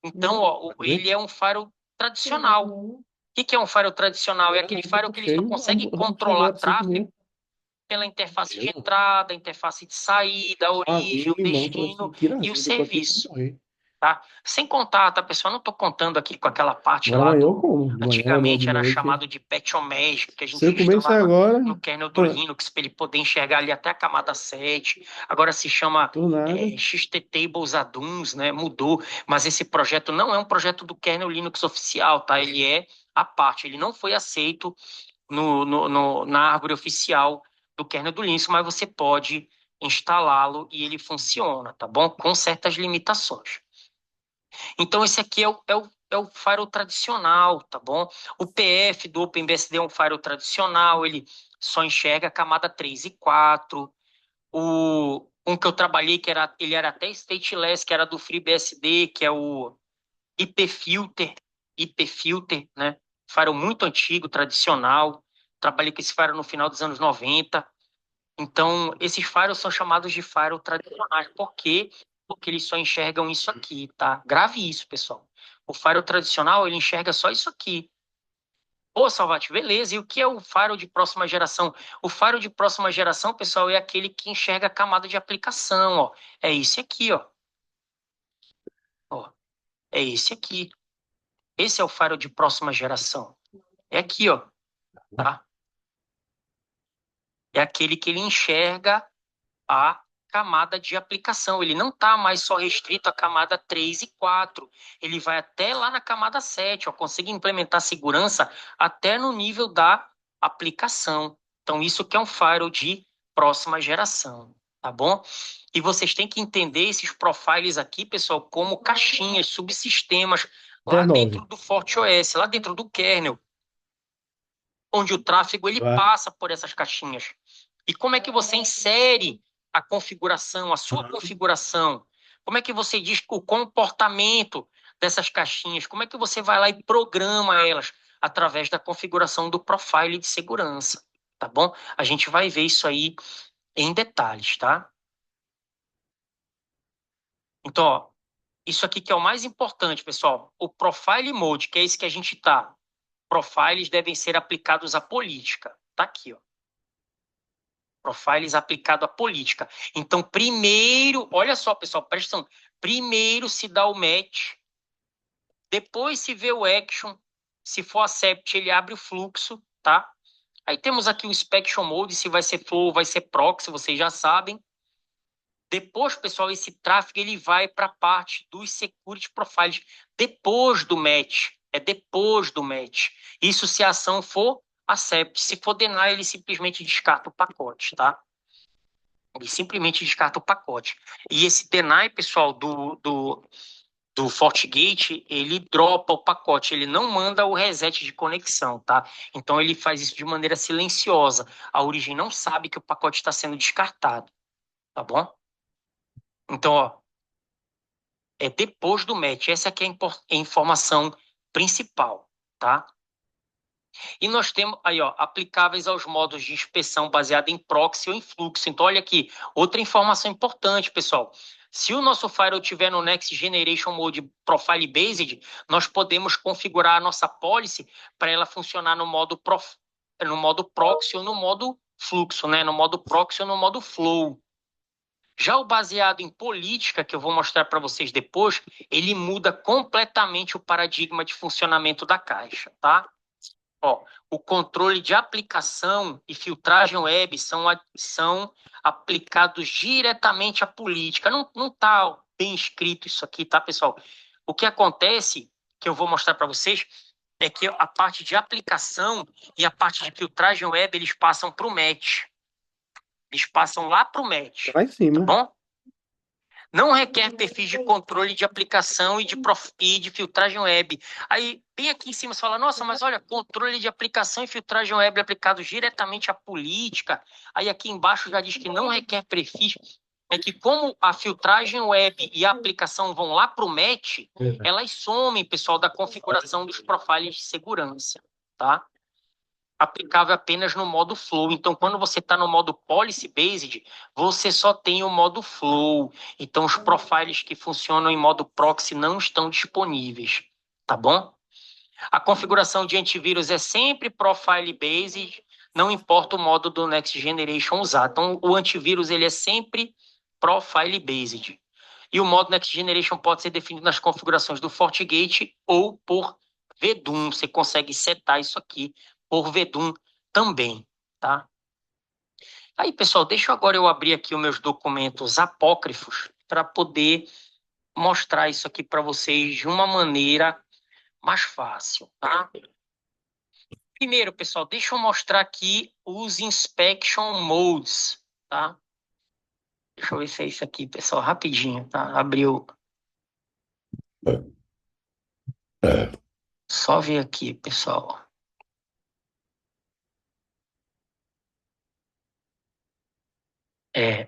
Então, ó, ele é um firewall tradicional. O que é um firewall tradicional? É aquele firewall que ele só consegue Almoçar controlar agora, 5 tráfego pela interface de entrada, interface de saída, a origem, asinho, o limão, falou destino assim, tira e o asinho, que eu tô aqui pra serviço. morrer. Tá? Sem contar, tá, pessoal? Não estou contando aqui com aquela parte Agora lá amanhã eu do. como. De manhã, de Antigamente era noite. chamado de Patch on Magic, que a Se gente eu comer isso instalava agora, no kernel do Linux para ele poder enxergar ali até a camada 7. Agora se chama por nada. XT-Tables Add-ons, né? Mudou. Mas esse projeto não é um projeto do kernel Linux oficial, tá? Ele é à parte. Ele não foi aceito na árvore oficial do kernel do Linux, mas você pode instalá-lo e ele funciona, tá bom? Com certas limitações. Então, esse aqui é o firewall tradicional, tá bom? O PF do OpenBSD é um firewall tradicional, ele só enxerga a camada 3 e 4. Um que eu trabalhei, ele era até stateless, que era do FreeBSD, que é o IPFilter, IPFilter, né? Firewall muito antigo, tradicional. Trabalhei com esse firewall no final dos anos 90. Então, esses firewalls são chamados de firewall tradicionais. Por quê? Porque eles só enxergam isso aqui, tá? Grave isso, pessoal. O firewall tradicional, ele enxerga só isso aqui. Ô, Salvat, beleza. E o que é o firewall de próxima geração? O firewall de próxima geração, pessoal, é aquele que enxerga a camada de aplicação, ó. É esse aqui, ó. Ó, é esse aqui. Esse é o firewall de próxima geração. É aqui, ó, tá? É aquele que ele enxerga a camada de aplicação. Ele não está mais só restrito à camada 3 e 4. Ele vai até lá na camada 7. Ó, consegue implementar segurança até no nível da aplicação. Então, isso que é um firewall de próxima geração, tá bom? E vocês têm que entender esses profiles aqui, pessoal, como caixinhas, subsistemas, lá dentro do FortiOS, lá dentro do kernel, onde o tráfego ele passa por essas caixinhas. E como é que você insere a configuração, a sua configuração? Como é que você diz o comportamento dessas caixinhas? Como é que você vai lá e programa elas através da configuração do profile de segurança, tá bom? A gente vai ver isso aí em detalhes, tá? Então, ó, isso aqui que é o mais importante, pessoal. O profile mode, que é esse que a gente tá. Profiles devem ser aplicados à política. Tá aqui, ó. Profiles aplicado à política. Então, primeiro, olha só, pessoal, presta atenção. Primeiro se dá o match, depois se vê o action. Se for accept, ele abre o fluxo, tá? Aí temos aqui o inspection mode, se vai ser flow, vai ser proxy, vocês já sabem. Depois, pessoal, esse tráfego ele vai para a parte dos security profiles depois do match. É depois do match. Isso se a ação for accept. Se for deny, ele simplesmente descarta o pacote, tá? Ele simplesmente descarta o pacote. E esse deny, pessoal, do FortiGate, ele dropa o pacote, ele não manda o reset de conexão, tá? Então ele faz isso de maneira silenciosa. A origem não sabe que o pacote está sendo descartado, tá bom? Então, ó, é depois do match. Essa aqui é a informação principal, tá? E nós temos aí, ó, aplicáveis aos modos de inspeção baseado em proxy ou em fluxo. Então, olha aqui, outra informação importante, pessoal. Se o nosso firewall tiver no Next Generation Mode Profile Based, nós podemos configurar a nossa policy para ela funcionar no modo proxy ou no modo fluxo, né? No modo proxy ou no modo flow. Já o baseado em política, que eu vou mostrar para vocês depois, ele muda completamente o paradigma de funcionamento da caixa, tá? Ó, o controle de aplicação e filtragem web são aplicados diretamente à política. Não está bem escrito isso aqui, tá, pessoal? O que acontece, que eu vou mostrar para vocês, é que a parte de aplicação e a parte de filtragem web, eles passam para o match. Eles passam lá para o match. Lá em cima. Tá bom? Não requer perfis de controle de aplicação e de filtragem web. Aí, bem aqui em cima, você fala, nossa, mas olha, controle de aplicação e filtragem web aplicados diretamente à política. Aí aqui embaixo já diz que não requer perfis. É que como a filtragem web e a aplicação vão lá para o match, elas somem, pessoal, da configuração dos profiles de segurança, tá? Aplicável apenas no modo flow. Então, quando você está no modo policy based, você só tem o modo flow. Então, os profiles que funcionam em modo proxy não estão disponíveis, tá bom? A configuração de antivírus é sempre profile based, não importa o modo do Next Generation usar. Então, o antivírus ele é sempre profile based. E o modo Next Generation pode ser definido nas configurações do FortiGate ou por VDUM. Você consegue setar isso aqui por VDUM também, tá? Aí, pessoal, deixa agora eu abrir aqui os meus documentos apócrifos para poder mostrar isso aqui para vocês de uma maneira mais fácil, tá? Primeiro, pessoal, deixa eu mostrar aqui os inspection modes, tá? Deixa eu ver se é isso aqui, pessoal, rapidinho, tá? Abriu. Só ver aqui, pessoal.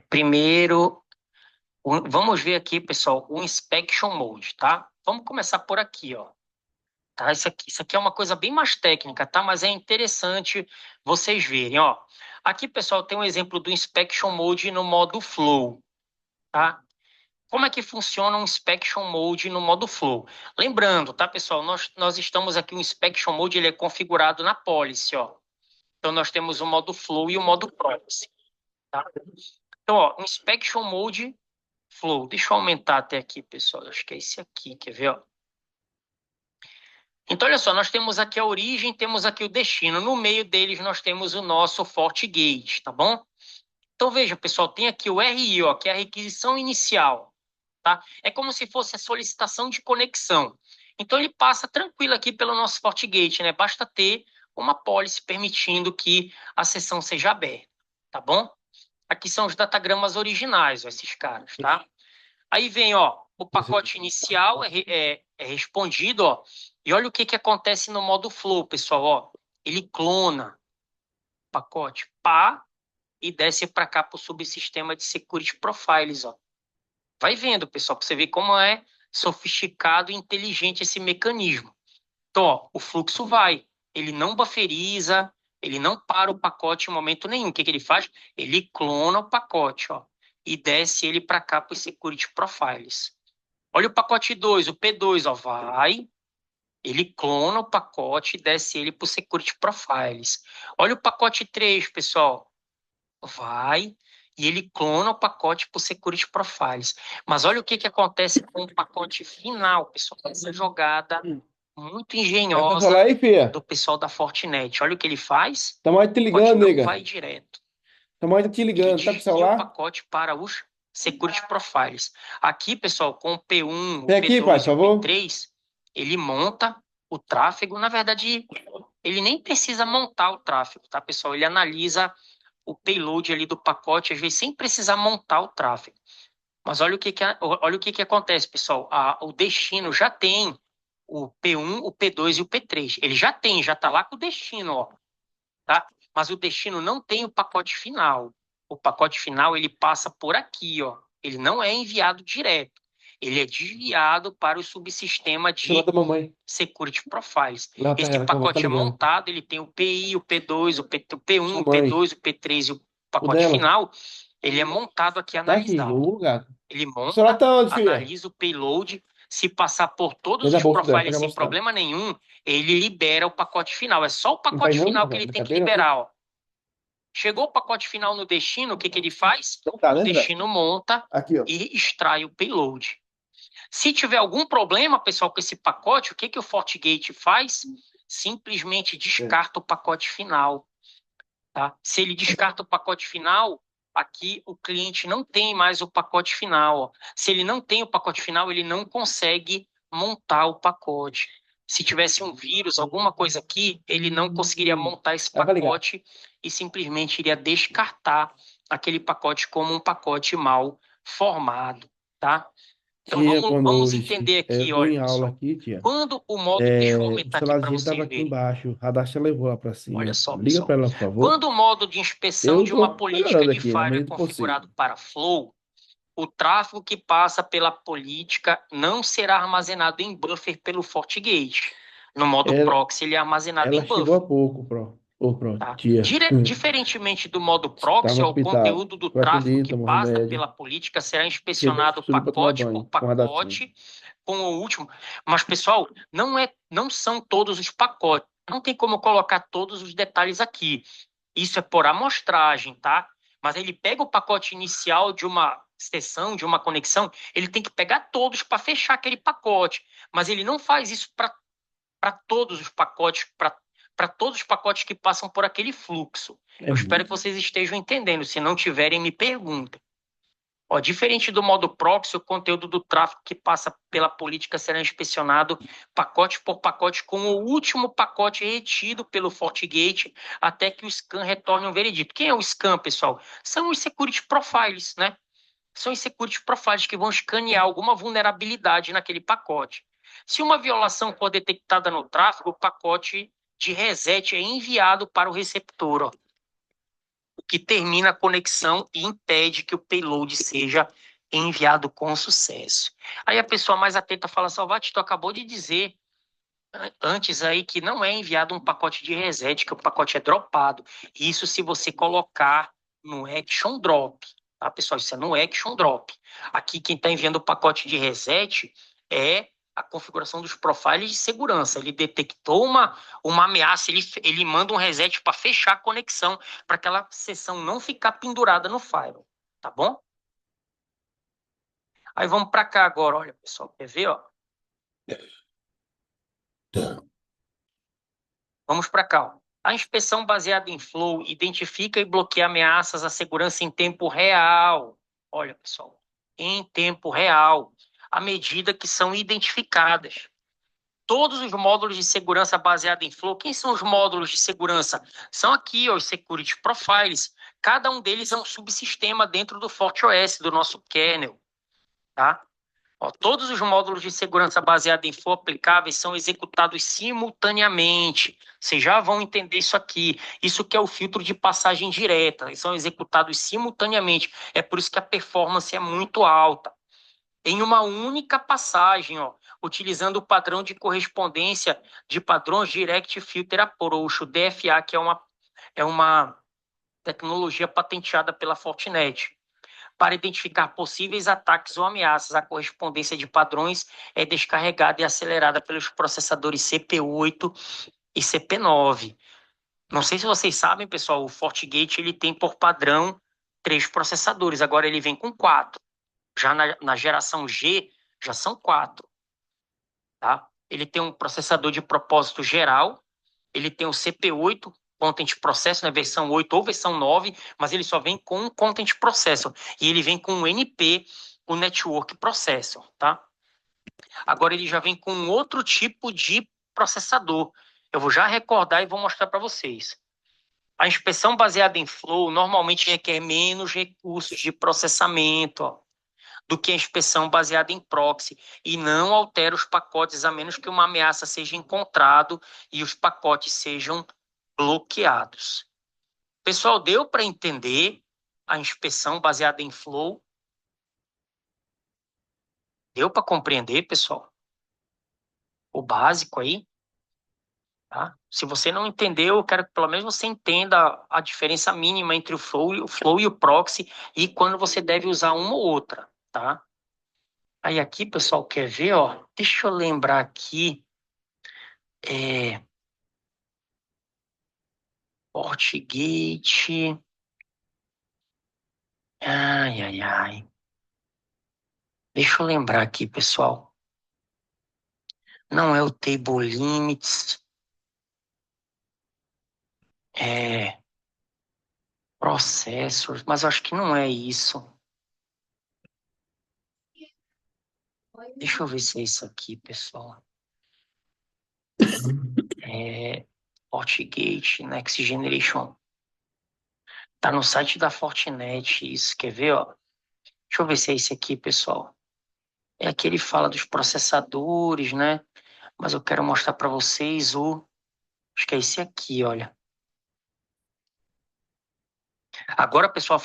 Primeiro, vamos ver aqui, pessoal, o Inspection Mode, tá? Vamos começar por aqui, ó. Tá? Isso aqui é uma coisa bem mais técnica, tá? Mas é interessante vocês verem, ó. Aqui, pessoal, tem um exemplo do Inspection Mode no modo Flow, tá? Como é que funciona um Inspection Mode no modo Flow? Lembrando, tá, pessoal? Nós estamos aqui, o Inspection Mode ele é configurado na Policy, ó. Então, nós temos o modo Flow e o modo Proxy, tá? Então, ó, o Inspection Mode Flow. Deixa eu aumentar até aqui, pessoal. Acho que é esse aqui, quer ver, ó? Então, olha só, nós temos aqui a origem, temos aqui o destino. No meio deles, nós temos o nosso FortiGate, tá bom? Então, veja, pessoal, tem aqui o RI, ó, que é a requisição inicial, tá? É como se fosse a solicitação de conexão. Então, ele passa tranquilo aqui pelo nosso FortiGate, né? Basta ter uma apólice permitindo que a sessão seja aberta, tá bom? Aqui são os datagramas originais, ó, esses caras, tá? Aí vem, ó, o pacote inicial é respondido, ó, e olha o que acontece no modo flow, pessoal, ó. Ele clona o pacote pá e desce para cá para o subsistema de Security Profiles, ó. Vai vendo, pessoal, para você ver como é sofisticado e inteligente esse mecanismo. Então, ó, o fluxo vai, ele não bufferiza, ele não para o pacote em momento nenhum. O que ele faz? Ele clona o pacote, ó, e desce ele para cá para os Security Profiles. Olha o pacote 2, o P2, ó, vai, ele clona o pacote e desce ele para o Security Profiles. Olha o pacote 3, pessoal, vai e ele clona o pacote para o Security Profiles. Mas olha o que acontece com o pacote final, pessoal. Essa jogada muito engenhosa aí, filha? do pessoal da Fortinet. Olha o que ele faz. Tá mais te O pacote ligando, não nega. vai direto. Tá mais te Ele ligando. Tá com o desvia o celular? pacote para os Security Profiles. Aqui, pessoal, com o P1, o Vem aqui, pai, P2 por e o favor. P3, ele monta o tráfego. Na verdade, ele nem precisa montar o tráfego, tá, pessoal? Ele analisa o payload ali do pacote, às vezes sem precisar montar o tráfego. Mas olha o que acontece, pessoal. O destino já tem o P1, o P2 e o P3. Ele já tem, já está lá com o destino, ó, tá? Mas o destino não tem o pacote final. O pacote final ele passa por aqui, ó. Ele não é enviado direto. Ele é desviado para o subsistema de Celular da mamãe. Security Profiles. Lá pra Este ela, que a avó tá pacote é ligando. montado, ele tem o PI, o P2, o P1, Sua o mãe. P2, o P3 e o O pacote dela. final. Ele é montado aqui, Tá aqui, analisado. o gato. Ele O celular monta, tá onde, filha? analisa o payload. Se passar por todos Dentro da os bolsa dela. profiles Pega a sem bolsa dela. problema nenhum, ele libera o pacote final. É só o Não vai pacote não? final que ele tem que Brincadeira, né? liberar, ó. Chegou o pacote final no destino, o que ele faz? Não tá, O né, Zé? destino monta Aqui, ó. e extrai o payload. Se tiver algum problema, pessoal, com esse pacote, o que o FortiGate faz? Simplesmente descarta o pacote final. Tá? Se ele descarta o pacote final, aqui o cliente não tem mais o pacote final. Ó. Se ele não tem o pacote final, ele não consegue montar o pacote. Se tivesse um vírus, alguma coisa aqui, ele não conseguiria montar esse pacote e simplesmente iria descartar aquele pacote como um pacote mal formado, tá? Então Tia, boa vamos noite. entender Eu aqui, tô olha, em aula pessoal. aqui, tia. Quando o modo, deixa eu O aumentar aqui para celularzinho tava vocês aqui verem. embaixo. O radastro levou lá pra Olha cima. só, Liga pra pessoal. ela, por favor. Quando o modo de inspeção Eu de uma tô política melhorando de aqui, na firewall é medida do possível. configurado para flow, o tráfego que passa pela política não será armazenado em buffer pelo FortiGate. No modo Ela, proxy, ele é armazenado ela em chegou há buffer. pouco, pro. Ô, pro, Tá? tia. Diferentemente do modo Tá proxy, no ó, o hospital. conteúdo do Vai com tráfego que tomar passa remédio. pela política será Chegou inspecionado tudo pra tomar pacote por banho com radacinho. pacote com o último. Mas, pessoal, não são todos os pacotes. Não tem como colocar todos os detalhes aqui. Isso é por amostragem, tá? Mas ele pega o pacote inicial de uma sessão, de uma conexão, ele tem que pegar todos para fechar aquele pacote. Mas ele não faz isso para todos os pacotes, para todos os pacotes que passam por aquele fluxo. Eu espero que vocês estejam entendendo. Se não tiverem, me perguntem. Ó, diferente do modo proxy, o conteúdo do tráfego que passa pela política será inspecionado pacote por pacote, com o último pacote retido pelo FortiGate até que o scan retorne um veredito. Quem é o scan, pessoal? São os security profiles, né? São os security profiles que vão escanear alguma vulnerabilidade naquele pacote. Se uma violação for detectada no tráfego, o pacote de reset é enviado para o receptor, ó, o que termina a conexão e impede que o payload seja enviado com sucesso. Aí a pessoa mais atenta fala, Salvati, tu acabou de dizer antes aí que não é enviado um pacote de reset, que o pacote é dropado. Isso se você colocar no action drop, tá, pessoal? Isso é no action drop. Aqui quem está enviando o pacote de reset é a configuração dos profiles de segurança. Ele detectou uma ameaça, ele manda um reset para fechar a conexão, para aquela sessão não ficar pendurada no firewall, tá bom? Aí vamos para cá agora, olha, pessoal, quer ver, ó? Vamos para cá, ó. A inspeção baseada em flow identifica e bloqueia ameaças à segurança em tempo real. Olha, pessoal, em tempo real, à medida que são identificadas. todos os módulos de segurança baseados em Flow. Quem são os módulos de segurança? São aqui, ó, os Security Profiles. Cada um deles é um subsistema dentro do FortiOS, do nosso kernel, tá? Ó, todos os módulos de segurança baseados em Flow aplicáveis são executados simultaneamente. Vocês já vão entender isso aqui. Isso que é o filtro de passagem direta. Eles são executados simultaneamente. É por isso que a performance é muito alta. Em uma única passagem, ó, utilizando o padrão de correspondência de padrões Direct Filter Approach, o DFA, que é uma tecnologia patenteada pela Fortinet. Para identificar possíveis ataques ou ameaças, a correspondência de padrões é descarregada e acelerada pelos processadores CP8 e CP9. Não sei se vocês sabem, pessoal, o FortiGate ele tem por padrão 3 processadores, agora ele vem com 4. Já na geração G, já são 4. Tá? Ele tem um processador de propósito geral, ele tem o CP8, Content Processor, né, versão 8 ou versão 9, mas ele só vem com um Content Processor. E ele vem com o NP, o Network Processor. Tá? Agora ele já vem com outro tipo de processador. Eu vou já recordar e vou mostrar para vocês. A inspeção baseada em Flow normalmente requer menos recursos de processamento, ó, do que a inspeção baseada em proxy e não altera os pacotes a menos que uma ameaça seja encontrado e os pacotes sejam bloqueados. Pessoal, deu para entender a inspeção baseada em Flow? Deu para compreender, pessoal? O básico aí? Tá? Se você não entendeu, eu quero que pelo menos você entenda a diferença mínima entre o Flow e o proxy e quando você deve usar uma ou outra, tá? Aí aqui, pessoal, quer ver, ó? Deixa eu lembrar aqui. FortiGate. Ai, ai, ai. Deixa eu lembrar aqui, pessoal. Não é o Table Limits. É Processors, mas eu acho que não é isso. Deixa eu ver se é isso aqui, pessoal. É FortiGate Next Generation. Tá no site da Fortinet, isso. Quer ver, ó? Deixa eu ver se é esse aqui, pessoal. É aqui ele fala dos processadores, né? Mas eu quero mostrar para vocês o... Acho que é esse aqui, olha. Agora, pessoal,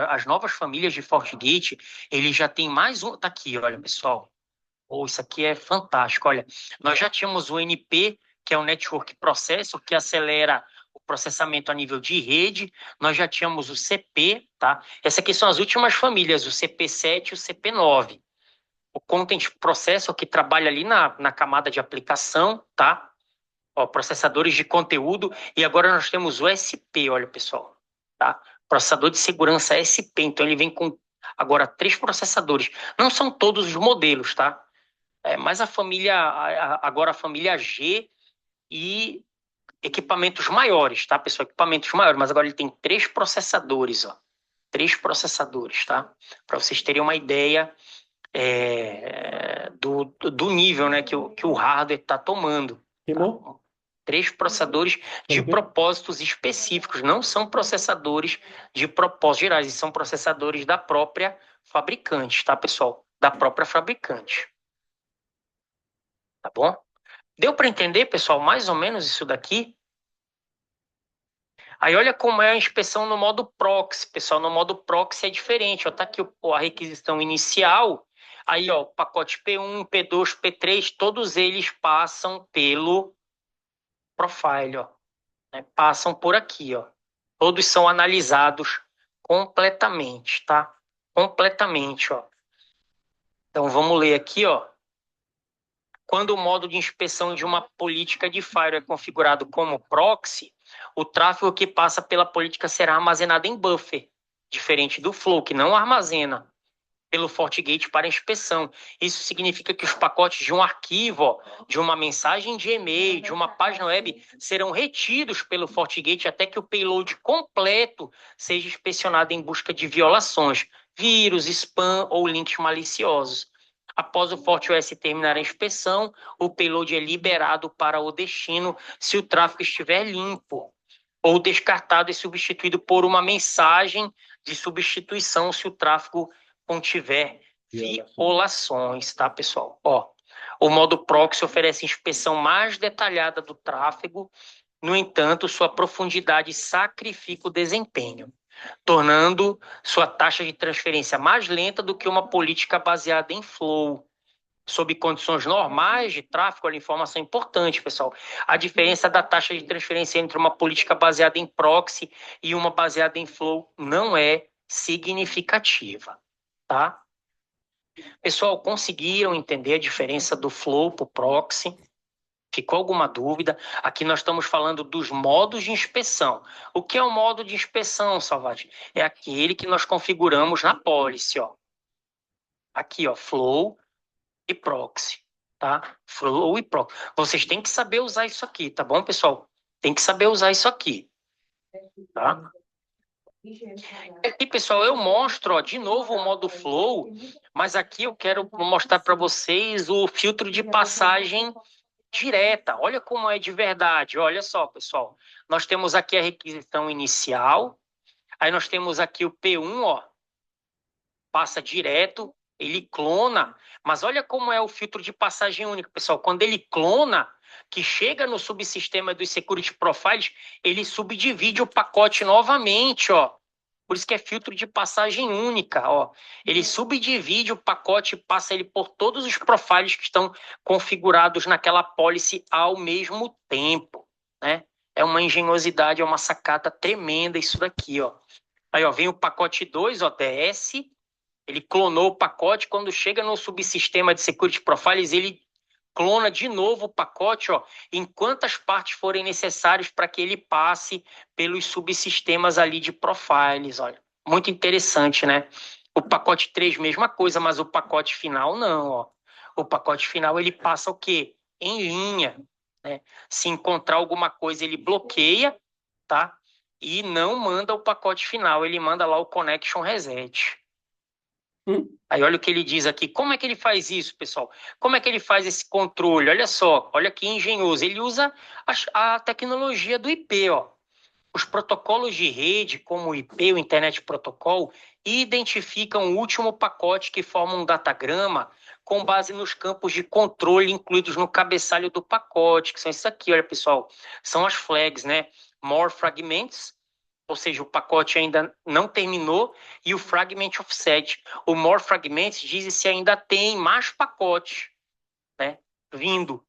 as novas famílias de FortiGate, ele já tem mais um. Tá aqui, olha, pessoal. Oh, isso aqui é fantástico. Olha, nós já tínhamos o NP, que é o Network Processor, que acelera o processamento a nível de rede. Nós já tínhamos o CP, tá? Essas aqui são as últimas famílias, o CP7 e o CP9. O Content Processor, que trabalha ali na camada de aplicação, tá? Ó, processadores de conteúdo. E agora nós temos o SP, olha, pessoal. Tá? Processador de segurança SP. Então ele vem com agora 3 processadores. Não são todos os modelos, tá? Mas agora a família G e equipamentos maiores, tá, pessoal? Equipamentos maiores, mas agora ele tem 3 processadores, ó. 3 processadores, tá? Para vocês terem uma ideia do nível, né, que o hardware está tomando. Tá? 3 processadores de propósitos específicos, não são processadores de propósitos gerais, são processadores da própria fabricante, tá, pessoal? Da própria fabricante. Tá bom? Deu para entender, pessoal, mais ou menos isso daqui? Aí olha como é a inspeção no modo proxy, pessoal. No modo proxy é diferente. Ó, tá aqui a requisição inicial. Aí, ó, pacote P1, P2, P3, todos eles passam pelo profile, ó. Né? Passam por aqui, ó. Todos são analisados completamente, tá? Completamente, ó. Então vamos ler aqui, ó. Quando o modo de inspeção de uma política de firewall é configurado como proxy, o tráfego que passa pela política será armazenado em buffer, diferente do flow, que não armazena pelo FortiGate para inspeção. Isso significa que os pacotes de um arquivo, ó, de uma mensagem de e-mail, de uma página web, serão retidos pelo FortiGate até que o payload completo seja inspecionado em busca de violações, vírus, spam ou links maliciosos. Após o FortOS terminar a inspeção, o payload é liberado para o destino se o tráfego estiver limpo, ou descartado e substituído por uma mensagem de substituição se o tráfego contiver violações, tá, pessoal? Ó, o modo proxy oferece inspeção mais detalhada do tráfego, no entanto, sua profundidade sacrifica o desempenho, tornando sua taxa de transferência mais lenta do que uma política baseada em flow. Sob condições normais de tráfego, olha, informação importante, pessoal. A diferença da taxa de transferência entre uma política baseada em proxy e uma baseada em flow não é significativa, tá? Pessoal, conseguiram entender a diferença do flow para o proxy? Ficou alguma dúvida? Aqui nós estamos falando dos modos de inspeção. O que é o modo de inspeção, Salvati? É aquele que nós configuramos na policy, ó. Aqui, ó, flow e proxy, tá? Flow e proxy. Vocês têm que saber usar isso aqui, tá bom, pessoal? Tem que saber usar isso aqui, tá? Aqui, pessoal, eu mostro, ó, de novo o modo flow, mas aqui eu quero mostrar para vocês o filtro de passagem direta. Olha como é de verdade. Olha só, pessoal. Nós temos aqui a requisição inicial, aí nós temos aqui o P1, ó, passa direto, ele clona, mas olha como é o filtro de passagem única, pessoal. Quando ele clona, que chega no subsistema dos Security Profiles, ele subdivide o pacote novamente, ó. Por isso que é filtro de passagem única, ó. Ele subdivide o pacote e passa ele por todos os profiles que estão configurados naquela policy ao mesmo tempo, né? É uma engenhosidade, é uma sacada tremenda isso daqui, ó. Aí, ó, vem o pacote 2, ó, DS, ele clonou o pacote, quando chega no subsistema de Security Profiles, ele clona de novo o pacote, ó, em quantas partes forem necessárias para que ele passe pelos subsistemas ali de profiles, olha. Muito interessante, né? O pacote 3, mesma coisa, mas o pacote final não, ó. O pacote final, ele passa o quê? Em linha, né? Se encontrar alguma coisa, ele bloqueia, tá? E não manda o pacote final, ele manda lá o connection reset. Aí olha o que ele diz aqui. Como é que ele faz isso, pessoal? Como é que ele faz esse controle? Olha só, olha que engenhoso. Ele usa a tecnologia do IP, ó. Os protocolos de rede, como o IP, o Internet Protocol, identificam o último pacote que forma um datagrama com base nos campos de controle incluídos no cabeçalho do pacote, que são esses aqui, olha, pessoal. São as flags, né? More fragments, ou seja, o pacote ainda não terminou, e o fragment offset. O more fragments diz se ainda tem mais pacotes, né, vindo.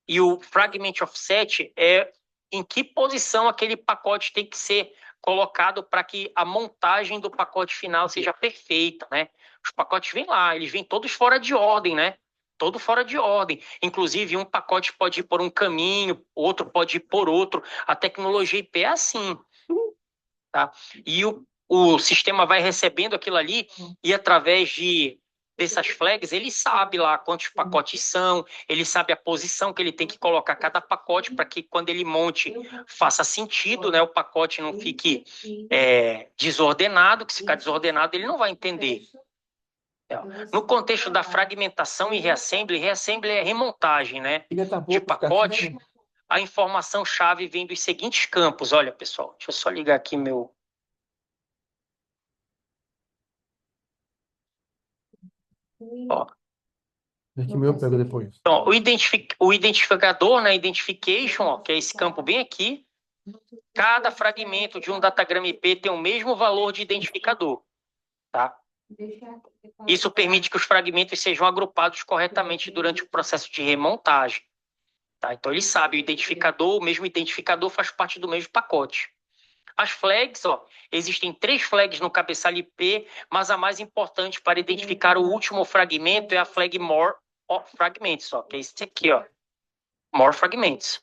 E o fragment offset é em que posição aquele pacote tem que ser colocado para que a montagem do pacote final seja perfeita, né? Os pacotes vêm lá, eles vêm todos fora de ordem, né? Todo fora de ordem. Inclusive, um pacote pode ir por um caminho, outro pode ir por outro. A tecnologia IP é assim, tá? E o sistema vai recebendo aquilo ali e através dessas flags, ele sabe lá quantos pacotes são, ele sabe a posição que ele tem que colocar cada pacote para que quando ele monte faça sentido, né? O pacote não fique desordenado, que se ficar desordenado ele não vai entender. No contexto da fragmentação e reassembly é remontagem, né? De pacote, a informação-chave vem dos seguintes campos. Olha, pessoal, deixa eu só ligar aqui meu... Ó. Aqui meu eu pego depois. Então, o identificador, né, identification, ó, que é esse campo bem aqui, cada fragmento de um datagrama IP tem o mesmo valor de identificador, tá? Isso permite que os fragmentos sejam agrupados corretamente durante o processo de remontagem, tá? Então, ele sabe, o mesmo identificador faz parte do mesmo pacote. As flags, ó, existem 3 flags no cabeçalho IP, mas a mais importante para identificar o último fragmento é a flag more fragments, ó, que é esse aqui, ó. More fragments.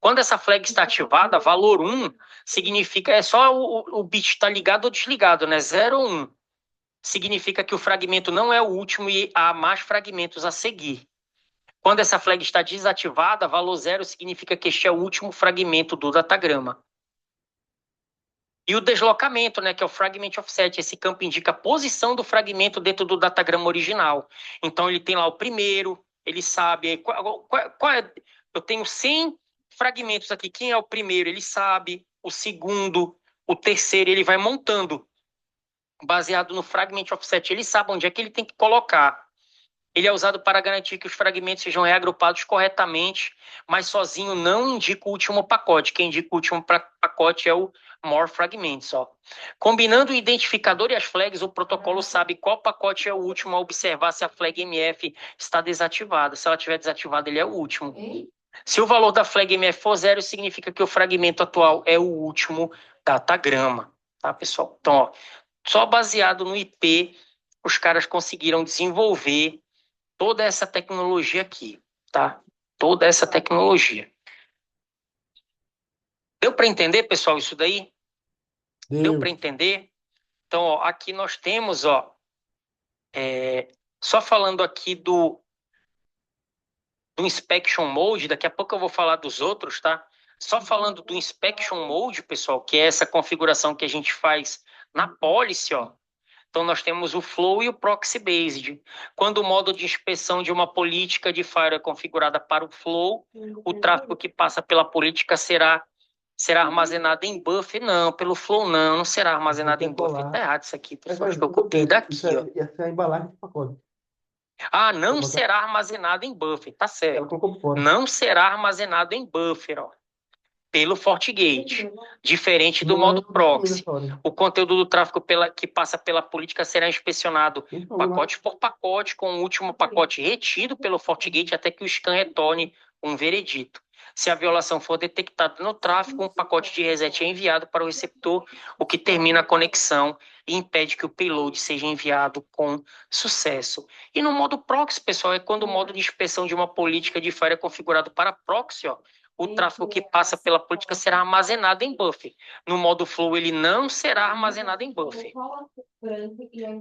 Quando essa flag está ativada, valor 1 significa, é só o bit estar ligado ou desligado, né? 0 ou 1. Significa que o fragmento não é o último e há mais fragmentos a seguir. Quando essa flag está desativada, valor 0 significa que este é o último fragmento do datagrama. E o deslocamento, né, que é o fragment offset. Esse campo indica a posição do fragmento dentro do datagrama original. Então, ele tem lá o primeiro, ele sabe qual é. Eu tenho 100 fragmentos aqui. Quem é o primeiro? Ele sabe. O segundo, o terceiro, ele vai montando. Baseado no fragment offset. Ele sabe onde é que ele tem que colocar. Ele é usado para garantir que os fragmentos sejam reagrupados corretamente, mas sozinho não indica o último pacote. Quem indica o último pacote é o more fragments. Ó. Combinando o identificador e as flags, o protocolo sabe qual pacote é o último a observar se a flag MF está desativada. Se ela estiver desativada, ele é o último. Se o valor da flag MF for 0, significa que o fragmento atual é o último datagrama. Tá, pessoal? Então, ó, só baseado no IP, os caras conseguiram desenvolver toda essa tecnologia aqui, tá? Toda essa tecnologia. Deu para entender, pessoal, isso daí? Deu para entender? Então, ó, aqui nós temos, ó, só falando aqui do Inspection Mode, daqui a pouco eu vou falar dos outros, tá? Só falando do Inspection Mode, pessoal, que é essa configuração que a gente faz na policy, ó. Então, nós temos o Flow e o Proxy Based. Quando o modo de inspeção de uma política de firewall é configurada para o Flow, o tráfego que passa pela política será armazenado em buffer. Não, pelo Flow não será armazenado em buffer. Está errado isso aqui, pessoal. Acho que eu copiei daqui, ó. Essa é a embalagem do pacote. Ah, não será armazenado em buffer. Tá certo. Não será armazenado em buffer, ó. Pelo FortiGate, diferente do modo proxy. O conteúdo do tráfego que passa pela política será inspecionado pacote por pacote, com o último pacote retido pelo FortiGate até que o scan retorne um veredito. Se a violação for detectada no tráfego, um pacote de reset é enviado para o receptor, o que termina a conexão e impede que o payload seja enviado com sucesso. E no modo proxy, pessoal, é quando o modo de inspeção de uma política de firewall é configurado para proxy, ó, o tráfego que passa pela política será armazenado em buffer. No modo flow, ele não será armazenado em buffer.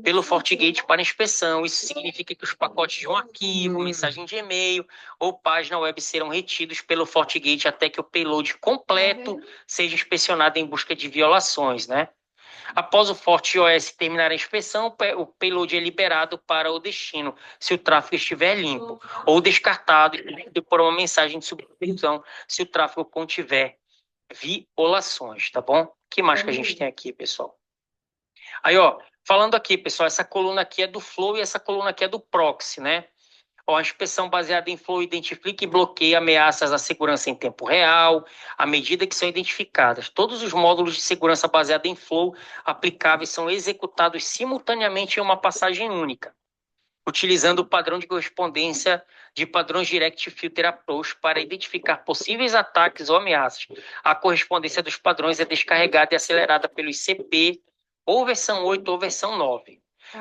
Pelo FortiGate para inspeção, isso significa que os pacotes de um arquivo, mensagem de e-mail ou página web serão retidos pelo FortiGate até que o payload completo seja inspecionado em busca de violações, né? Após o FortiOS terminar a inspeção, o payload é liberado para o destino, se o tráfego estiver limpo, ou descartado por uma mensagem de substituição, se o tráfego contiver violações, tá bom? O que mais que a gente tem aqui, pessoal? Aí, ó, falando aqui, pessoal, essa coluna aqui é do Flow e essa coluna aqui é do Proxy, né? Ó, a inspeção baseada em Flow identifica e bloqueia ameaças à segurança em tempo real, à medida que são identificadas. Todos os módulos de segurança baseados em Flow aplicáveis são executados simultaneamente em uma passagem única, utilizando o padrão de correspondência de padrões Direct Filter Approach para identificar possíveis ataques ou ameaças. A correspondência dos padrões é descarregada e acelerada pelo ICP, ou versão 8 ou versão 9.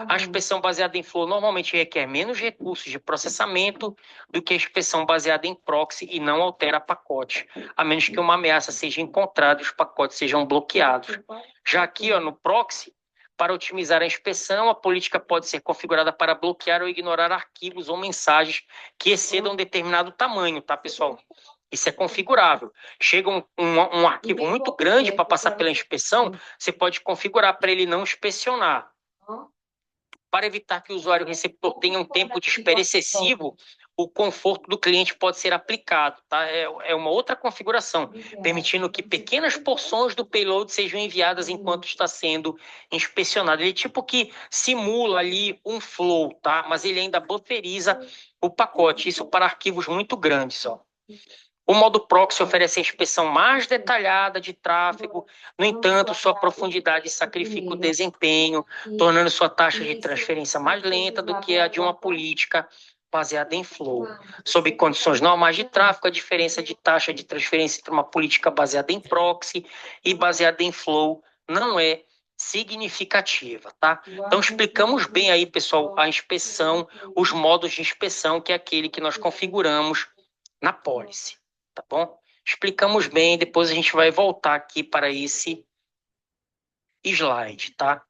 A inspeção baseada em Flow normalmente requer menos recursos de processamento do que a inspeção baseada em proxy e não altera pacote, a menos que uma ameaça seja encontrada e os pacotes sejam bloqueados. Já aqui, ó, no proxy, para otimizar a inspeção, a política pode ser configurada para bloquear ou ignorar arquivos ou mensagens que excedam determinado tamanho, tá, pessoal? Isso é configurável. Chega um arquivo muito grande para passar pela inspeção, você pode configurar para ele não inspecionar. Para evitar que o usuário receptor tenha um tempo de espera excessivo, o conforto do cliente pode ser aplicado. Tá? É uma outra configuração, permitindo que pequenas porções do payload sejam enviadas enquanto está sendo inspecionado. Ele tipo que simula ali um flow, tá? Mas ele ainda bufferiza o pacote, isso para arquivos muito grandes. Ó. O modo proxy oferece a inspeção mais detalhada de tráfego, no entanto, sua profundidade sacrifica o desempenho, tornando sua taxa de transferência mais lenta do que a de uma política baseada em flow. Sob condições normais de tráfego, a diferença de taxa de transferência entre uma política baseada em proxy e baseada em flow não é significativa, tá? Então explicamos bem aí, pessoal, a inspeção, os modos de inspeção, que é aquele que nós configuramos na policy. Tá bom? Explicamos bem, depois a gente vai voltar aqui para esse slide, tá?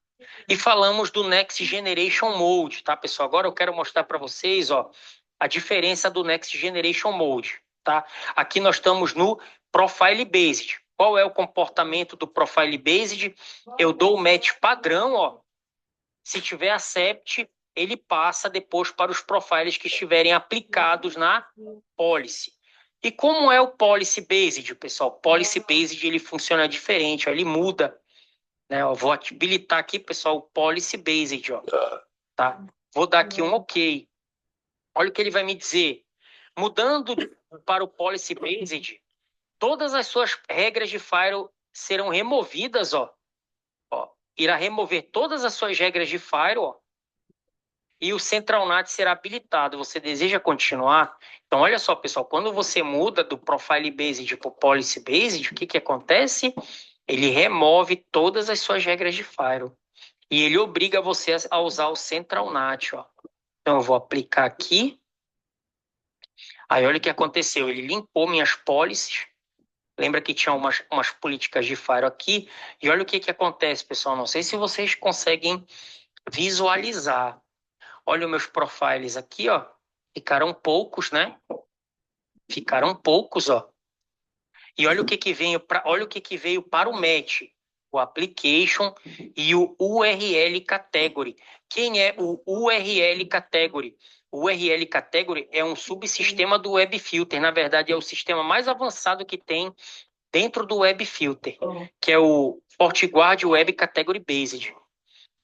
E falamos do Next Generation Mode, tá, pessoal? Agora eu quero mostrar para vocês, ó, a diferença do Next Generation Mode, tá? Aqui nós estamos no Profile Based. Qual é o comportamento do Profile Based? Eu dou o match padrão, ó. Se tiver accept, ele passa depois para os profiles que estiverem aplicados na policy. E como é o Policy Based, pessoal? Policy Based ele funciona diferente, ó, ele muda. Né? Eu vou habilitar aqui, pessoal, o Policy Based. Ó, tá? Vou dar aqui um OK. Olha o que ele vai me dizer. Mudando para o Policy Based, todas as suas regras de firewall serão removidas. Ó, irá remover todas as suas regras de firewall e o CentralNAT será habilitado. Você deseja continuar? Então, olha só, pessoal, quando você muda do Profile Based para o Policy Based, o que acontece? Ele remove todas as suas regras de firewall e ele obriga você a usar o CentralNAT. Ó. Então, eu vou aplicar aqui. Aí, olha o que aconteceu. Ele limpou minhas policies. Lembra que tinha umas políticas de firewall aqui. E olha o que acontece, pessoal. Não sei se vocês conseguem visualizar. Olha os meus profiles aqui, ó. Ficaram poucos, né? Ficaram poucos, ó. E olha o que veio para o match, o application e o URL category. Quem é o URL category? O URL category é um subsistema do Web Filter. Na verdade, é o sistema mais avançado que tem dentro do Web Filter, que é o FortiGuard Web Category Based.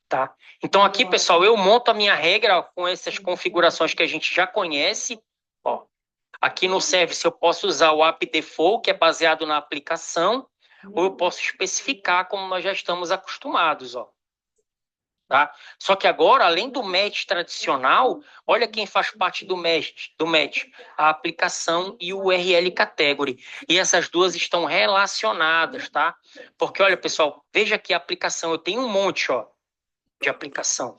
Tá? Então aqui, pessoal, eu monto a minha regra ó, com essas configurações que a gente já conhece. Ó. Aqui no service eu posso usar o app default, que é baseado na aplicação, ou eu posso especificar como nós já estamos acostumados. Ó. Tá? Só que agora, além do match tradicional, olha quem faz parte do match, a aplicação e o URL category. E essas duas estão relacionadas, tá? Porque, olha, pessoal, veja aqui a aplicação, eu tenho um monte, ó, de aplicação.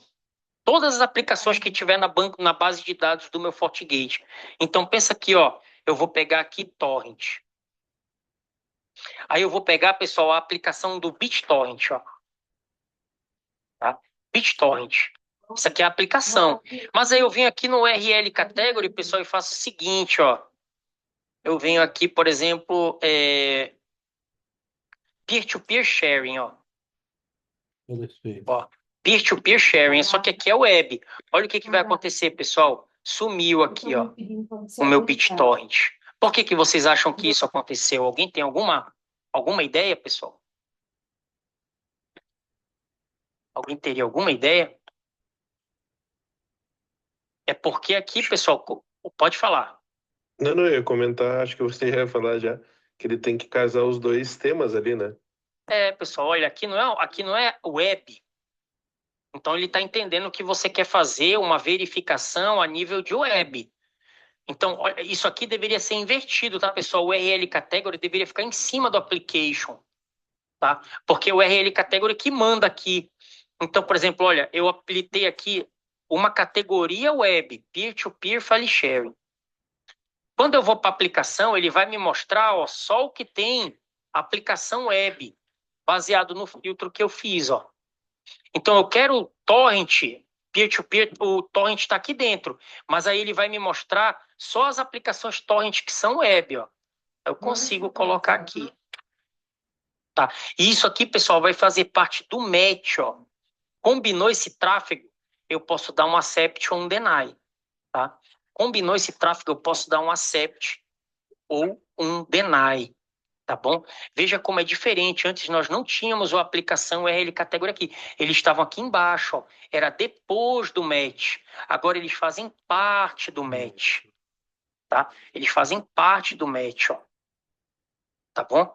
Todas as aplicações que tiver na base de dados do meu FortiGate. Então, pensa aqui, ó, eu vou pegar aqui Torrent. Aí eu vou pegar, pessoal, a aplicação do BitTorrent, ó. Tá? BitTorrent. Isso aqui é a aplicação. Mas aí eu venho aqui no URL Category, pessoal, e faço o seguinte, ó. Eu venho aqui, por exemplo, peer-to-peer sharing, ó. Ó, peer-to-peer sharing, só que aqui é web. Olha o que vai acontecer, pessoal. Sumiu aqui, ó, o meu BitTorrent. Por que vocês acham que isso aconteceu? Alguém tem alguma ideia, pessoal? Alguém teria alguma ideia? É porque aqui, pessoal, pode falar. Não, eu ia comentar, acho que você ia falar já, que ele tem que casar os dois temas ali, né? Pessoal, olha, aqui não é web. Então ele está entendendo que você quer fazer uma verificação a nível de web. Então, olha, isso aqui deveria ser invertido, tá, pessoal? O URL category deveria ficar em cima do application, tá? Porque o URL category que manda aqui. Então, por exemplo, olha, eu habilitei aqui uma categoria web, peer-to-peer file sharing. Quando eu vou para a aplicação, ele vai me mostrar ó, só o que tem aplicação web, baseado no filtro que eu fiz. Ó. Então, eu quero torrent, peer-to-peer, o torrent está aqui dentro, mas aí ele vai me mostrar só as aplicações torrent que são web. Ó. Eu consigo colocar aqui. Tá? E isso aqui, pessoal, vai fazer parte do match. Ó. Combinou esse tráfego, eu posso dar um accept ou um deny. Tá? Combinou esse tráfego, eu posso dar um accept ou um deny, tá bom? Veja como é diferente. Antes nós não tínhamos a aplicação URL categoria aqui. Eles estavam aqui embaixo, ó. Era depois do match. Agora eles fazem parte do match, tá? Eles fazem parte do match, ó. Tá bom?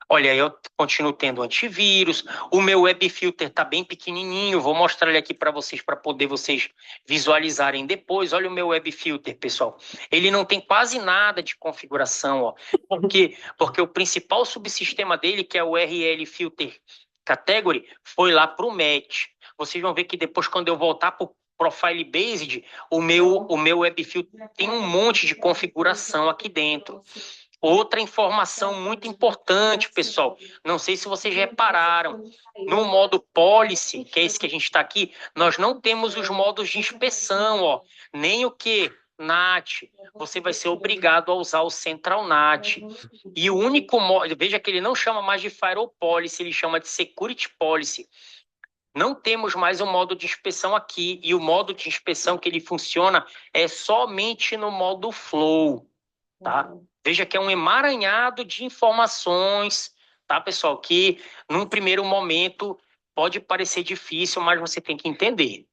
Olha, eu continuo tendo antivírus. O meu web filter está bem pequenininho. Vou mostrar ele aqui para vocês poder vocês visualizarem depois. Olha o meu web filter, pessoal. Ele não tem quase nada de configuração, ó. Por quê? Porque o principal subsistema dele, que é o URL Filter Category, foi lá para o match. Vocês vão ver que depois, quando eu voltar para o Profile Based, o meu web filter tem um monte de configuração aqui dentro. Outra informação muito importante, pessoal, não sei se vocês repararam, no modo policy, que é esse que a gente está aqui, nós não temos os modos de inspeção, ó, nem o que? NAT. Você vai ser obrigado a usar o Central NAT. E o único modo, veja que ele não chama mais de Firewall Policy, ele chama de Security Policy. Não temos mais um modo de inspeção aqui, e o modo de inspeção que ele funciona é somente no modo Flow, tá? Veja que é um emaranhado de informações, tá, pessoal? Que num primeiro momento pode parecer difícil, mas você tem que entender.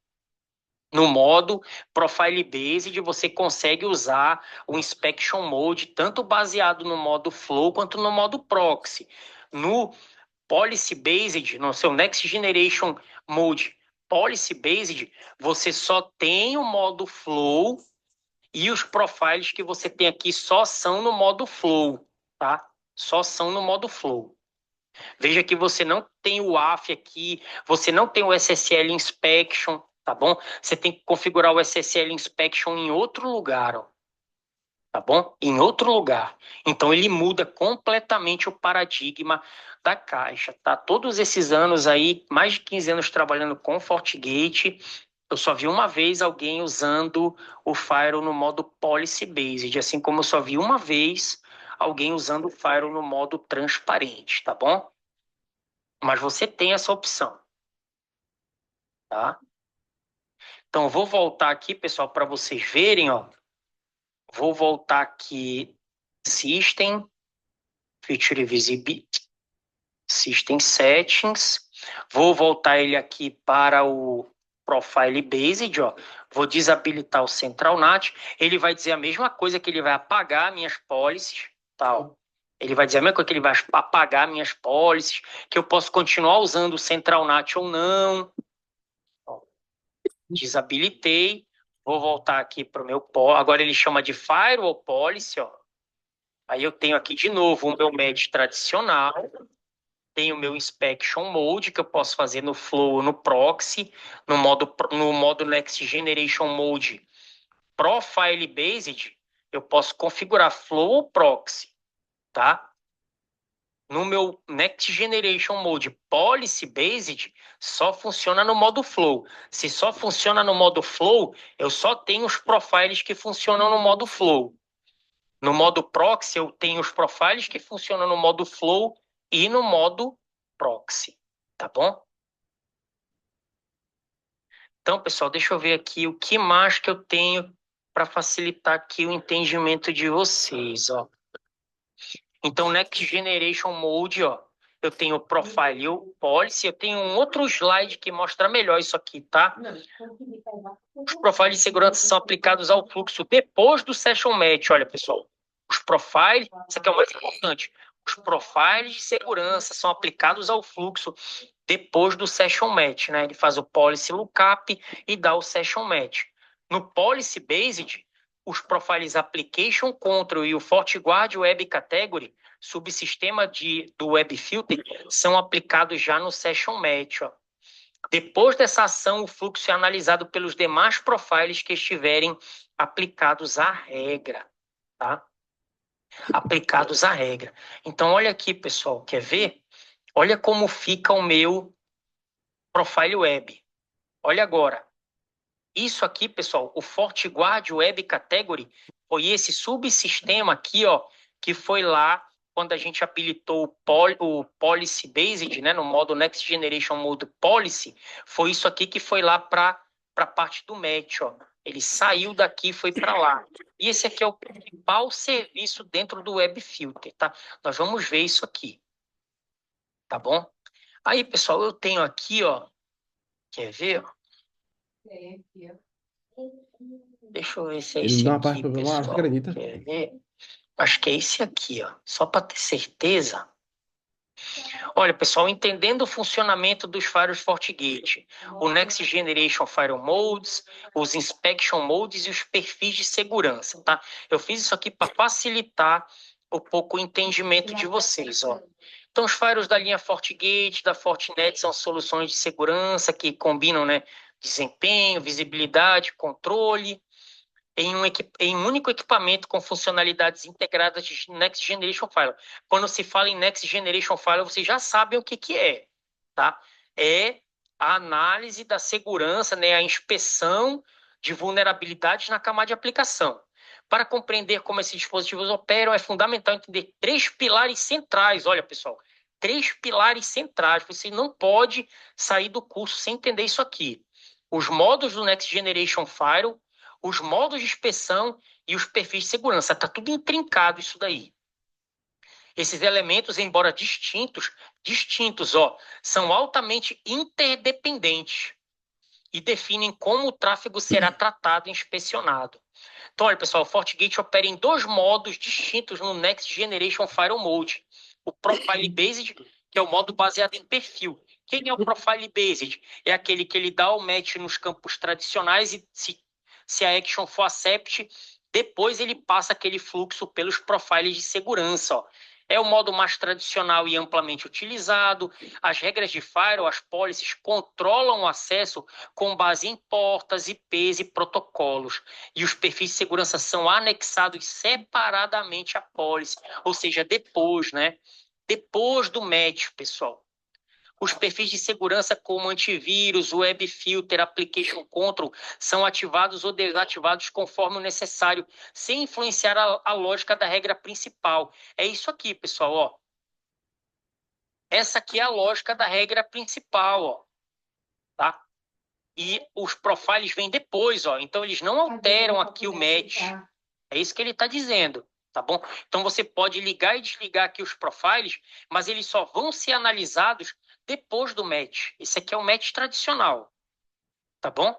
No modo Profile Based, você consegue usar o Inspection Mode, tanto baseado no modo Flow quanto no modo Proxy. No Policy Based, no seu Next Generation Mode Policy Based, você só tem o modo Flow e os profiles que você tem aqui só são no modo Flow, tá? Só são no modo Flow. Veja que você não tem o AF aqui, você não tem o SSL Inspection, tá bom? Você tem que configurar o SSL Inspection em outro lugar, ó. Tá bom? Em outro lugar. Então ele muda completamente o paradigma da caixa, tá? Todos esses anos aí, mais de 15 anos trabalhando com FortiGate, eu só vi uma vez alguém usando o Firewall no modo Policy Based, assim como eu só vi uma vez alguém usando o Firewall no modo transparente, tá bom? Mas você tem essa opção, tá? Então eu vou voltar aqui, pessoal, para vocês verem, ó. Vou voltar aqui, System, Feature Visibility, System Settings. Vou voltar ele aqui para o Profile Based, ó. Vou desabilitar o Central NAT. Ele vai dizer a mesma coisa, que ele vai apagar minhas policies, tal. Ele vai dizer a mesma coisa, que ele vai apagar minhas policies, que eu posso continuar usando o Central NAT ou não. Ó, desabilitei. Vou voltar aqui para o meu... Agora ele chama de Firewall Policy, ó. Aí eu tenho aqui de novo o meu MED tradicional. Tenho o meu Inspection Mode, que eu posso fazer no Flow ou no Proxy, no modo Next Generation Mode Profile Based, eu posso configurar Flow ou Proxy, tá? No meu Next Generation Mode Policy Based, só funciona no modo Flow. Se só funciona no modo Flow, eu só tenho os profiles que funcionam no modo Flow. No modo Proxy, eu tenho os profiles que funcionam no modo Flow e no modo Proxy, tá bom? Então, pessoal, deixa eu ver aqui o que mais que eu tenho para facilitar aqui o entendimento de vocês, ó. Então, Next Generation Mode, ó, eu tenho o Profile e o Policy, eu tenho um outro slide que mostra melhor isso aqui, tá? Os profiles de segurança são aplicados ao fluxo depois do Session Match, olha, pessoal. Os profiles, isso aqui é o mais importante, os profiles de segurança são aplicados ao fluxo depois do Session Match, né? Ele faz o Policy Lookup e dá o Session Match. No Policy Based, os profiles Application Control e o FortiGuard Web Category, subsistema do Web Filter, são aplicados já no Session Match, ó. Depois dessa ação, o fluxo é analisado pelos demais profiles que estiverem aplicados à regra, tá? Aplicados à regra. Então, olha aqui, pessoal, quer ver? Olha como fica o meu profile web. Olha agora. Isso aqui, pessoal, o FortiGuard Web Category foi esse subsistema aqui, ó, que foi lá quando a gente habilitou o Policy Based, né, no modo Next Generation Mode Policy, foi isso aqui que foi lá para a parte do match, ó. Ele saiu daqui e foi para lá. E esse aqui é o principal serviço dentro do Web Filter, tá? Nós vamos ver isso aqui, tá bom? Aí, pessoal, eu tenho aqui, ó, quer ver? Deixa eu ver se é Ele não esse dá uma parte aqui, pra programar, você pessoal. acredita? Quer ver? Acho que é esse aqui, ó. Só para ter certeza. Olha, pessoal, entendendo o funcionamento dos firewalls FortiGate, o Next Generation Firewall Modes, os Inspection Modes e os perfis de segurança, tá? Eu fiz isso aqui para facilitar um pouco o entendimento de vocês, ó. Então, os firewalls da linha FortiGate, da Fortinet, são soluções de segurança que combinam, né, desempenho, visibilidade, controle, em um único equipamento com funcionalidades integradas de Next Generation Firewall. Quando se fala em Next Generation Firewall, vocês já sabem o que é, tá? É a análise da segurança, né, a inspeção de vulnerabilidades na camada de aplicação. Para compreender como esses dispositivos operam, é fundamental entender 3 pilares centrais. Olha, pessoal, 3 pilares centrais. Você não pode sair do curso sem entender isso aqui. Os modos do Next Generation Firewall, os modos de inspeção e os perfis de segurança. Está tudo intrincado isso daí. Esses elementos, embora distintos, são altamente interdependentes e definem como o tráfego será tratado e inspecionado. Então, olha, pessoal, o FortiGate opera em 2 modos distintos no Next Generation Firewall Mode. O Profile Based, que é o modo baseado em perfil. Quem é o Profile Based? É aquele que ele dá o match nos campos tradicionais e se a action for accept, depois ele passa aquele fluxo pelos profiles de segurança, ó. É o modo mais tradicional e amplamente utilizado. As regras de firewall, as policies, controlam o acesso com base em portas, IPs e protocolos. E os perfis de segurança são anexados separadamente à policy, ou seja, depois, né? Depois do match, pessoal. Os perfis de segurança como antivírus, web filter, application control são ativados ou desativados conforme o necessário, sem influenciar a lógica da regra principal. É isso aqui, pessoal, ó. Essa aqui é a lógica da regra principal, ó, tá? E os profiles vêm depois, ó. Então eles não alteram aqui o match. É isso que ele está dizendo, tá bom? Então você pode ligar e desligar aqui os profiles, mas eles só vão ser analisados depois do match. Esse aqui é o match tradicional, tá bom?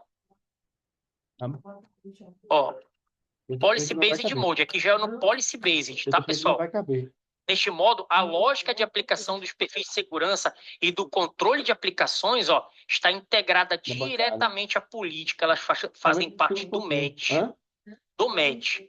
Ó, Policy Based Mode, aqui já é no Policy Based, tá, pessoal? Neste modo, a lógica de aplicação dos perfis de segurança e do controle de aplicações, ó, está integrada diretamente à política, elas fazem parte do match. Do match.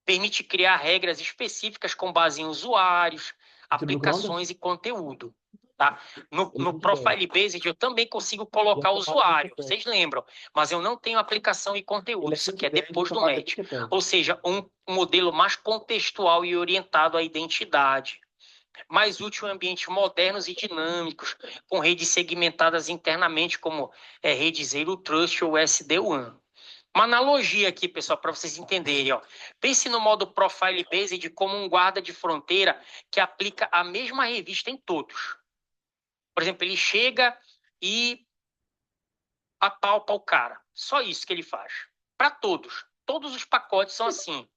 Permite criar regras específicas com base em usuários, aplicações e conteúdo. Tá? No Profile Based eu também consigo colocar usuário, vocês lembram, mas eu não tenho aplicação e conteúdo, isso aqui é depois do match. Ou seja, um modelo mais contextual e orientado à identidade. Mais útil em ambientes modernos e dinâmicos, com redes segmentadas internamente, como rede Zero Trust ou SD-WAN. Uma analogia aqui, pessoal, para vocês entenderem. Ó. Pense no modo Profile Based como um guarda de fronteira que aplica a mesma revista em todos. Por exemplo, ele chega e apalpa o cara. Só isso que ele faz. Para todos. Todos os pacotes são assim.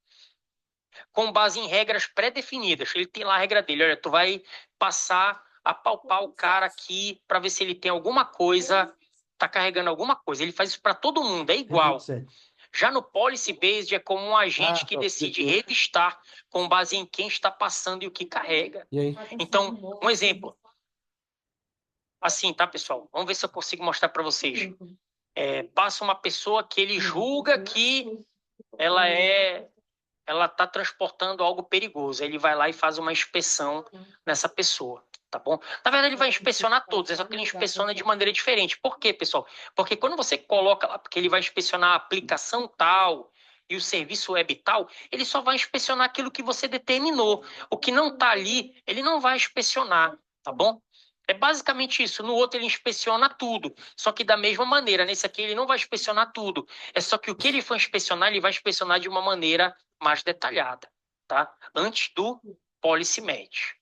Com base em regras pré-definidas. Ele tem lá a regra dele. Olha, tu vai passar a palpar o cara aqui para ver se ele tem alguma coisa, tá carregando alguma coisa. Ele faz isso para todo mundo, é igual. Já no Policy Based é como um agente que decide revistar com base em quem está passando e o que carrega. Então, um exemplo. Assim, tá, pessoal? Vamos ver se eu consigo mostrar para vocês. Passa uma pessoa que ele julga que ela está transportando algo perigoso. Ele vai lá e faz uma inspeção nessa pessoa, tá bom? Na verdade, ele vai inspecionar todos, só que ele inspeciona de maneira diferente. Por quê, pessoal? Porque quando você coloca lá, porque ele vai inspecionar a aplicação tal e o serviço web tal, ele só vai inspecionar aquilo que você determinou. O que não está ali, ele não vai inspecionar, tá bom? É basicamente isso. No outro ele inspeciona tudo, só que da mesma maneira. Nesse aqui ele não vai inspecionar tudo. É só que o que ele for inspecionar, ele vai inspecionar de uma maneira mais detalhada, tá? Antes do Policy Match.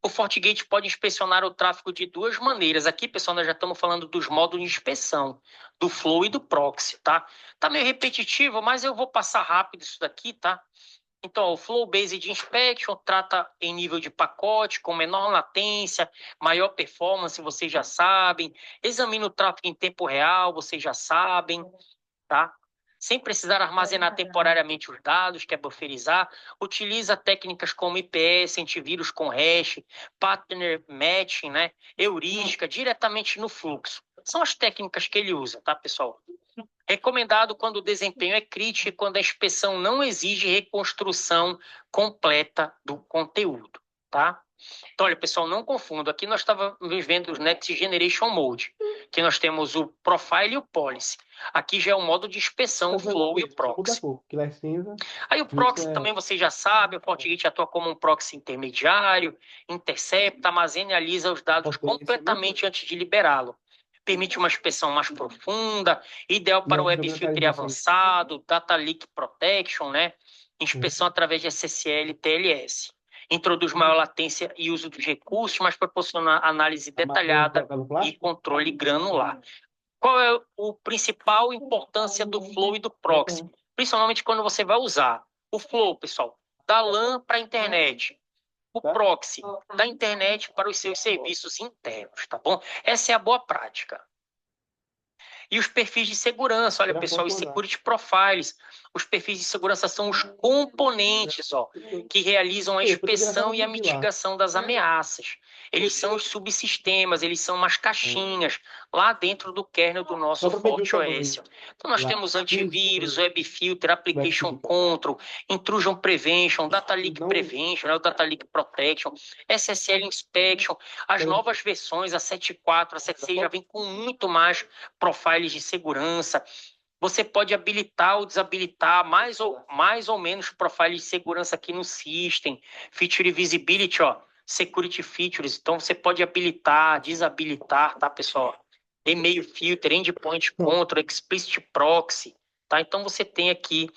O FortiGate pode inspecionar o tráfego de 2 maneiras. Aqui, pessoal, nós já estamos falando dos modos de inspeção, do Flow e do Proxy, tá? Tá meio repetitivo, mas eu vou passar rápido isso daqui, tá? Então, o Flow Based Inspection trata em nível de pacote, com menor latência, maior performance, vocês já sabem. Examina o tráfego em tempo real, vocês já sabem, tá? Sem precisar armazenar temporariamente os dados, que é bufferizar. Utiliza técnicas como IPS, antivírus com hash, partner matching, né? Heurística, diretamente no fluxo. São as técnicas que ele usa, tá, pessoal? Recomendado quando o desempenho é crítico e quando a inspeção não exige reconstrução completa do conteúdo, tá? Então, olha, pessoal, não confunda. Aqui nós estávamos vendo os Next Generation Mode, que nós temos o Profile e o Policy. Aqui já é o modo de inspeção, o Flow e o Proxy. Aí o Proxy também vocês já sabem, o FortiGate atua como um proxy intermediário, intercepta, armazena e analisa os dados completamente antes de liberá-lo. permite uma inspeção mais profunda, ideal para o Web Filter avançado, Data Leak Protection, né? Inspeção através de SSL e TLS. Introduz maior latência e uso dos recursos, mas proporciona análise detalhada e controle granular. Qual é a principal importância do Flow e do Proxy? Principalmente quando você vai usar o Flow, pessoal, da LAN para a internet. O Proxy, da internet para os seus serviços internos, tá bom? Essa é a boa prática. E os perfis de segurança, olha, pessoal, os security profiles. Os perfis de segurança são os componentes, ó, que realizam a inspeção e a mitigação das ameaças. Eles são os subsistemas, eles são umas caixinhas lá dentro do kernel do nosso FortiOS. Então, nós temos antivírus, web filter, application control, intrusion prevention, data leak prevention, né, o data leak protection, SSL inspection. As novas versões, a 7.4, a 7.6, já vem com muito mais profiles de segurança. Você pode habilitar ou desabilitar mais ou menos profiles de segurança aqui no system. Feature visibility, ó, security features. Então você pode habilitar, desabilitar, tá, pessoal? E-mail filter, endpoint control, explicit proxy, tá? Então você tem aqui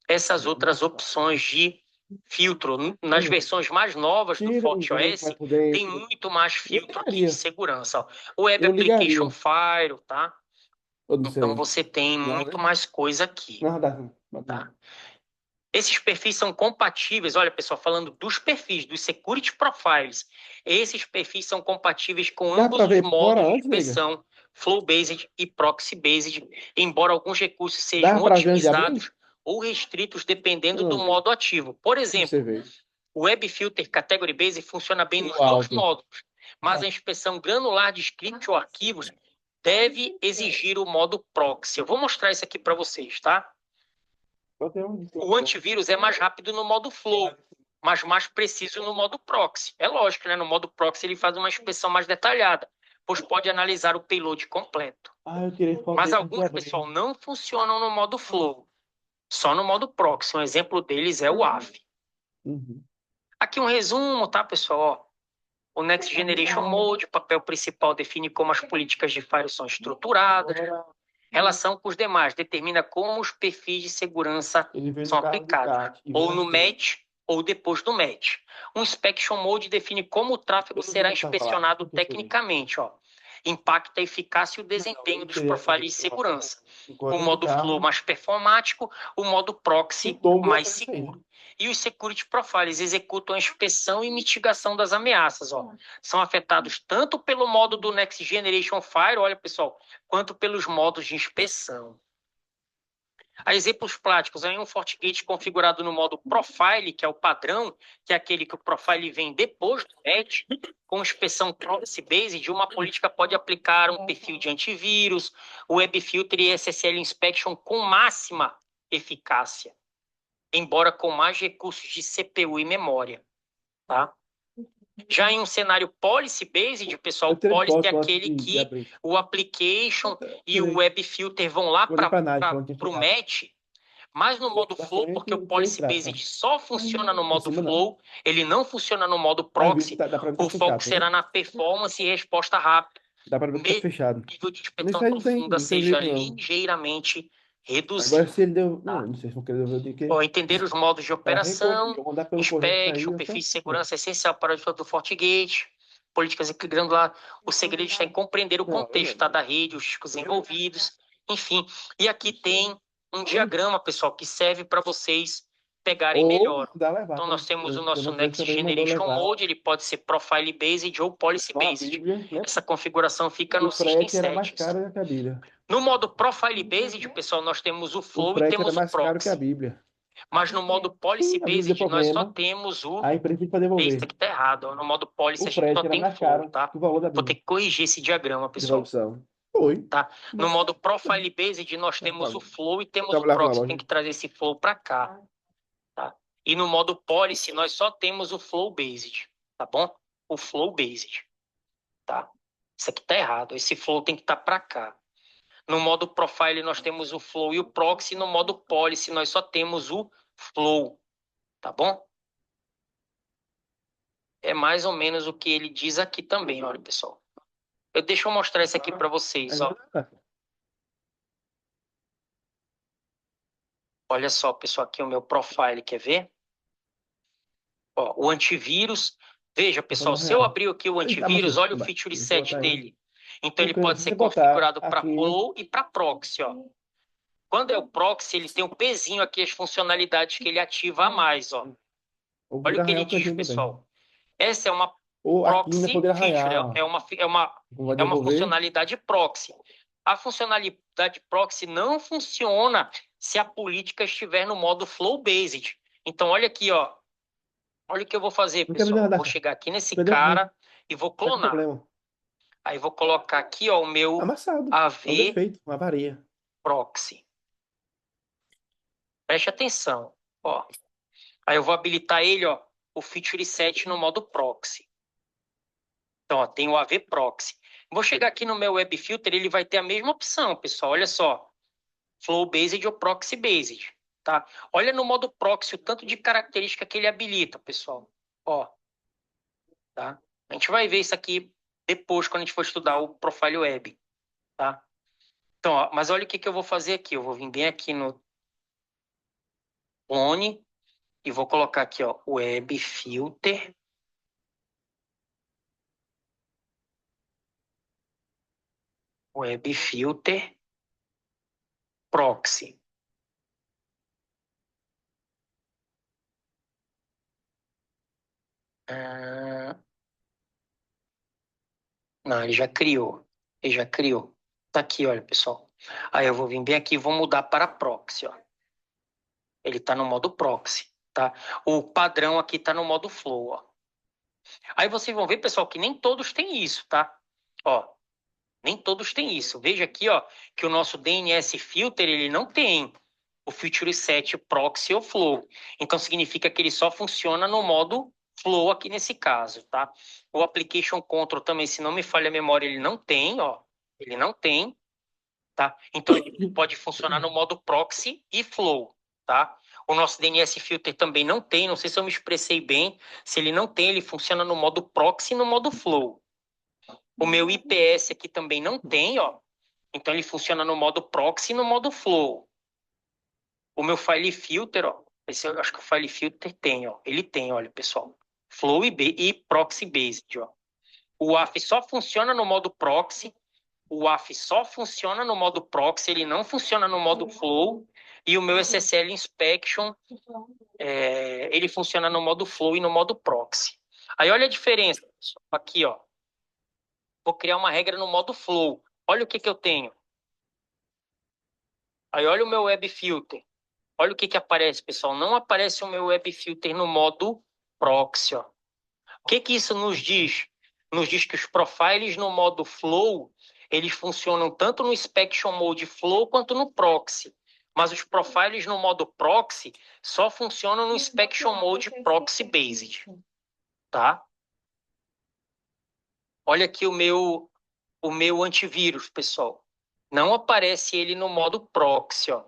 essas outras opções de filtro. Nas versões mais novas do FortiOS, tem muito mais filtro aqui de segurança. Ó. O Web Application Firewall, tá? Então você tem muito mais coisa aqui. Tá? Esses perfis são compatíveis, olha pessoal, falando dos perfis, dos security profiles, esses perfis são compatíveis com ambos os modos de inspeção, flow-based e proxy-based, embora alguns recursos sejam otimizados ou restritos dependendo do modo ativo. Por exemplo, o Web Filter Category Based funciona bem nos dois modos, mas a inspeção granular de script ou arquivos deve exigir o modo proxy. Eu vou mostrar isso aqui para vocês, tá? O antivírus é mais rápido no modo flow, mas mais preciso no modo proxy. É lógico, né? No modo proxy ele faz uma inspeção mais detalhada, pois pode analisar o payload completo. Mas alguns, pessoal, não funcionam no modo flow, só no modo proxy. Um exemplo deles é o AF. Aqui um resumo, tá, pessoal? Ó, o Next Generation Mode, o papel principal define como as políticas de firewall são estruturadas. Relação com os demais, determina como os perfis de segurança são aplicados, ou no match ou depois do match. Um Inspection Mode define como o tráfego será inspecionado tecnicamente. Ó. Impacta a eficácia e o desempenho dos profiles de segurança. O modo flow mais performático, o modo proxy mais seguro. E os security profiles executam a inspeção e mitigação das ameaças. Ó. São afetados tanto pelo modo do Next Generation Firewall, olha pessoal, quanto pelos modos de inspeção. Há exemplos práticos, aí um FortiGate configurado no modo Profile, que é o padrão, que é aquele que o Profile vem depois do patch, com inspeção proxy-based, uma política pode aplicar um perfil de antivírus, Web Filter e SSL Inspection com máxima eficácia, embora com mais recursos de CPU e memória. Tá? Já em um cenário policy-based, pessoal, o policy é aquele que o application e o web filter vão lá para o match, mas no modo flow, porque o policy-based só funciona no modo flow, ele não funciona no modo proxy, o foco será na performance e resposta rápida. Dá para ver que tá fechado. Nível de inspeção profunda seja ligeiramente reduzido. Agora se ele deu... Não sei se vou querer ver o que... Entender os modos de operação, inspection, perfil de segurança é essencial para o usuário do FortiGate, políticas equilibrando lá. O segredo está em compreender o contexto da rede, os riscos envolvidos, enfim. E aqui tem um diagrama, pessoal, que serve para vocês pegarem melhor. Então nós temos o nosso Next Generation Mode, ele pode ser Profile Based ou Policy Based. Essa configuração fica no System Settings. No modo Profile Based, pessoal, nós temos o Flow e temos o Proxy. Mas no modo Policy Based, nós só temos o... Isso aqui tá errado. Ó. No modo Policy, a gente só tem Flow, tá? Vou ter que corrigir esse diagrama, pessoal. Tá? No modo Profile Based, nós temos o Flow e temos o Proxy. Tem que trazer esse Flow para cá. Tá? E no modo Policy, nós só temos o Flow Based. Tá bom? O Flow Based. Tá? Isso aqui tá errado. Esse Flow tem que estar para cá. No modo Profile, nós temos o Flow e o Proxy. No modo Policy, nós só temos o Flow. Tá bom? É mais ou menos o que ele diz aqui também, olha, pessoal. Deixa eu mostrar isso aqui para vocês, ó. Olha só, pessoal, aqui o meu profile, quer ver? Ó, o antivírus. Veja, pessoal, se eu abrir aqui o antivírus, olha o feature set dele. Então, ele pode ser configurado para flow e para proxy, ó. Quando é o proxy, ele tem um pezinho aqui, as funcionalidades que ele ativa a mais, ó. Olha o que ele diz, pessoal. Essa é uma proxy feature, é uma funcionalidade proxy. A funcionalidade proxy não funciona se a política estiver no modo flow-based. Então, olha aqui, ó. Olha o que eu vou fazer, pessoal. Vou chegar aqui nesse cara e vou clonar. Aí vou colocar aqui, ó, o meu AV proxy. Preste atenção, ó. Aí eu vou habilitar ele, ó, o feature set no modo proxy. Então, ó, tem o AV proxy. Vou chegar aqui no meu web filter, ele vai ter a mesma opção, pessoal. Olha só, flow based ou proxy based, tá? Olha no modo proxy o tanto de característica que ele habilita, pessoal. Ó, tá? A gente vai ver isso aqui depois quando a gente for estudar o profile web, tá? Então, ó, mas olha o que que eu vou fazer aqui. Eu vou vir bem aqui no clone e vou colocar aqui, ó, web filter. Web filter proxy. Não, ele já criou. Ele já criou. Tá aqui, olha, pessoal. Aí eu vou vir bem aqui e vou mudar para proxy, ó. Ele está no modo proxy, tá? O padrão aqui está no modo flow, ó. Aí vocês vão ver, pessoal, que nem todos têm isso, tá? Ó, nem todos têm isso. Veja aqui, ó, que o nosso DNS filter, ele não tem o feature set proxy ou flow. Então significa que ele só funciona no modo flow aqui nesse caso, tá? O application control também, se não me falha a memória, ele não tem, ó. Ele não tem, tá? Então ele pode funcionar no modo proxy e flow, tá? O nosso DNS filter também não tem, não sei se eu me expressei bem. Se ele não tem, ele funciona no modo proxy e no modo flow. O meu IPS aqui também não tem, ó. Então ele funciona no modo proxy e no modo flow. O meu file filter, ó. Esse eu acho que o file filter tem, ó. Ele tem, olha, pessoal. Flow e proxy based, ó. O WAF só funciona no modo proxy. O WAF só funciona no modo proxy, ele não funciona no modo flow. E o meu SSL inspection, ele funciona no modo flow e no modo proxy. Aí olha a diferença. Aqui, ó. Vou criar uma regra no modo flow. Olha o que que eu tenho. Aí olha o meu web filter. Olha o que que aparece, pessoal. Não aparece o meu web filter no modo proxy, ó. O que que isso nos diz? Nos diz que os profiles no modo flow, eles funcionam tanto no inspection mode flow quanto no proxy. Mas os profiles no modo proxy só funcionam no inspection mode proxy based, tá? Olha aqui o meu antivírus, pessoal. Não aparece ele no modo proxy, ó,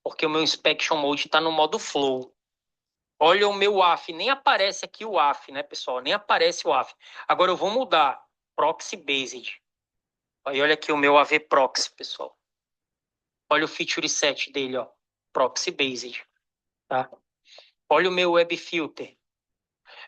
porque o meu inspection mode está no modo flow. Olha o meu WAF, nem aparece aqui o WAF, né, pessoal? Nem aparece o WAF. Agora eu vou mudar, proxy based. Aí olha aqui o meu AV proxy, pessoal. Olha o feature set dele, ó, proxy based, tá? Olha o meu web filter.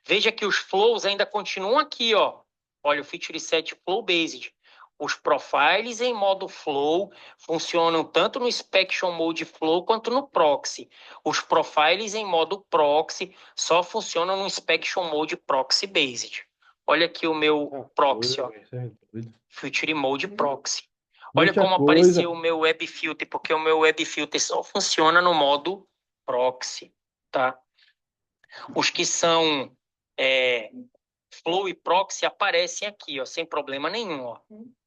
Veja que os flows ainda continuam aqui, ó. Olha o feature set flow based. Os profiles em modo flow funcionam tanto no inspection mode flow quanto no proxy. Os profiles em modo proxy só funcionam no inspection mode proxy based. Olha aqui o meu proxy, ó. Feature mode proxy. Olha como apareceu o meu web filter, porque o meu web filter só funciona no modo proxy, tá? Os que são flow e proxy aparecem aqui, ó, sem problema nenhum, ó.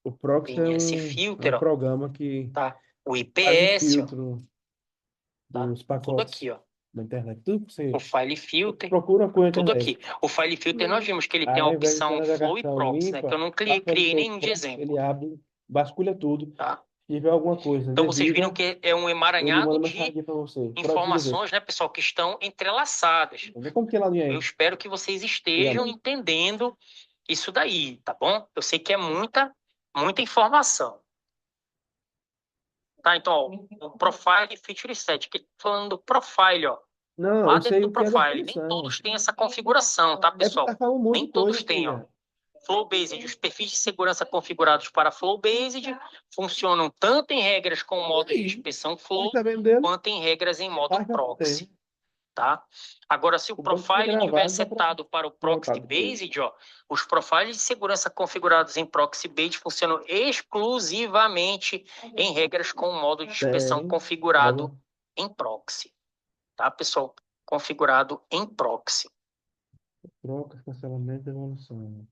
O proxy DNS filter, um ó, programa que tá? O faz o IPS, ó, filtro tá? dos Tudo pacotes aqui, ó. da internet. Tudo que O você file filter, procura com a tudo internet. aqui. O file filter nós vimos que ele tem Aí, a ao invés de ser opção flow e navegação proxy, né? Que eu limpa, não lá quando criei tem nenhum de proxy, ele exemplo, abre, vasculha tudo. tá? Se tiver alguma coisa Então vocês viram indevida, que é um ele emaranhado manda de mensagem para você. Pode dizer. informações, né, pessoal, que estão entrelaçadas. Vê como que é lá no Eu aí. espero que vocês estejam entendendo isso daí, tá bom? Eu sei que é muita Muita informação. Tá, então, ó, o Profile Feature Set, que falando do Profile, ó. Não, Lá eu dentro sei do o que é da Profile, nem função. todos têm essa configuração, tá, É porque tá pessoal? falando um monte Nem de coisa todos aqui, têm, ó. ó. Flow-based, os perfis de segurança configurados para Flow-based funcionam tanto em regras com modo de inspeção Tá Flow, sabendo dele? quanto em regras em modo Faz que eu proxy, tenho. tá? Agora, se o Depois que você profile estiver gravar, dá pra setado para o voltar depois. proxy-based, ó, os profiles de segurança configurados em proxy-based funcionam exclusivamente em regras com modo de inspeção Tem. configurado Logo, em proxy, tá, pessoal? Configurado em proxy. trocas, cancelamento e evolução.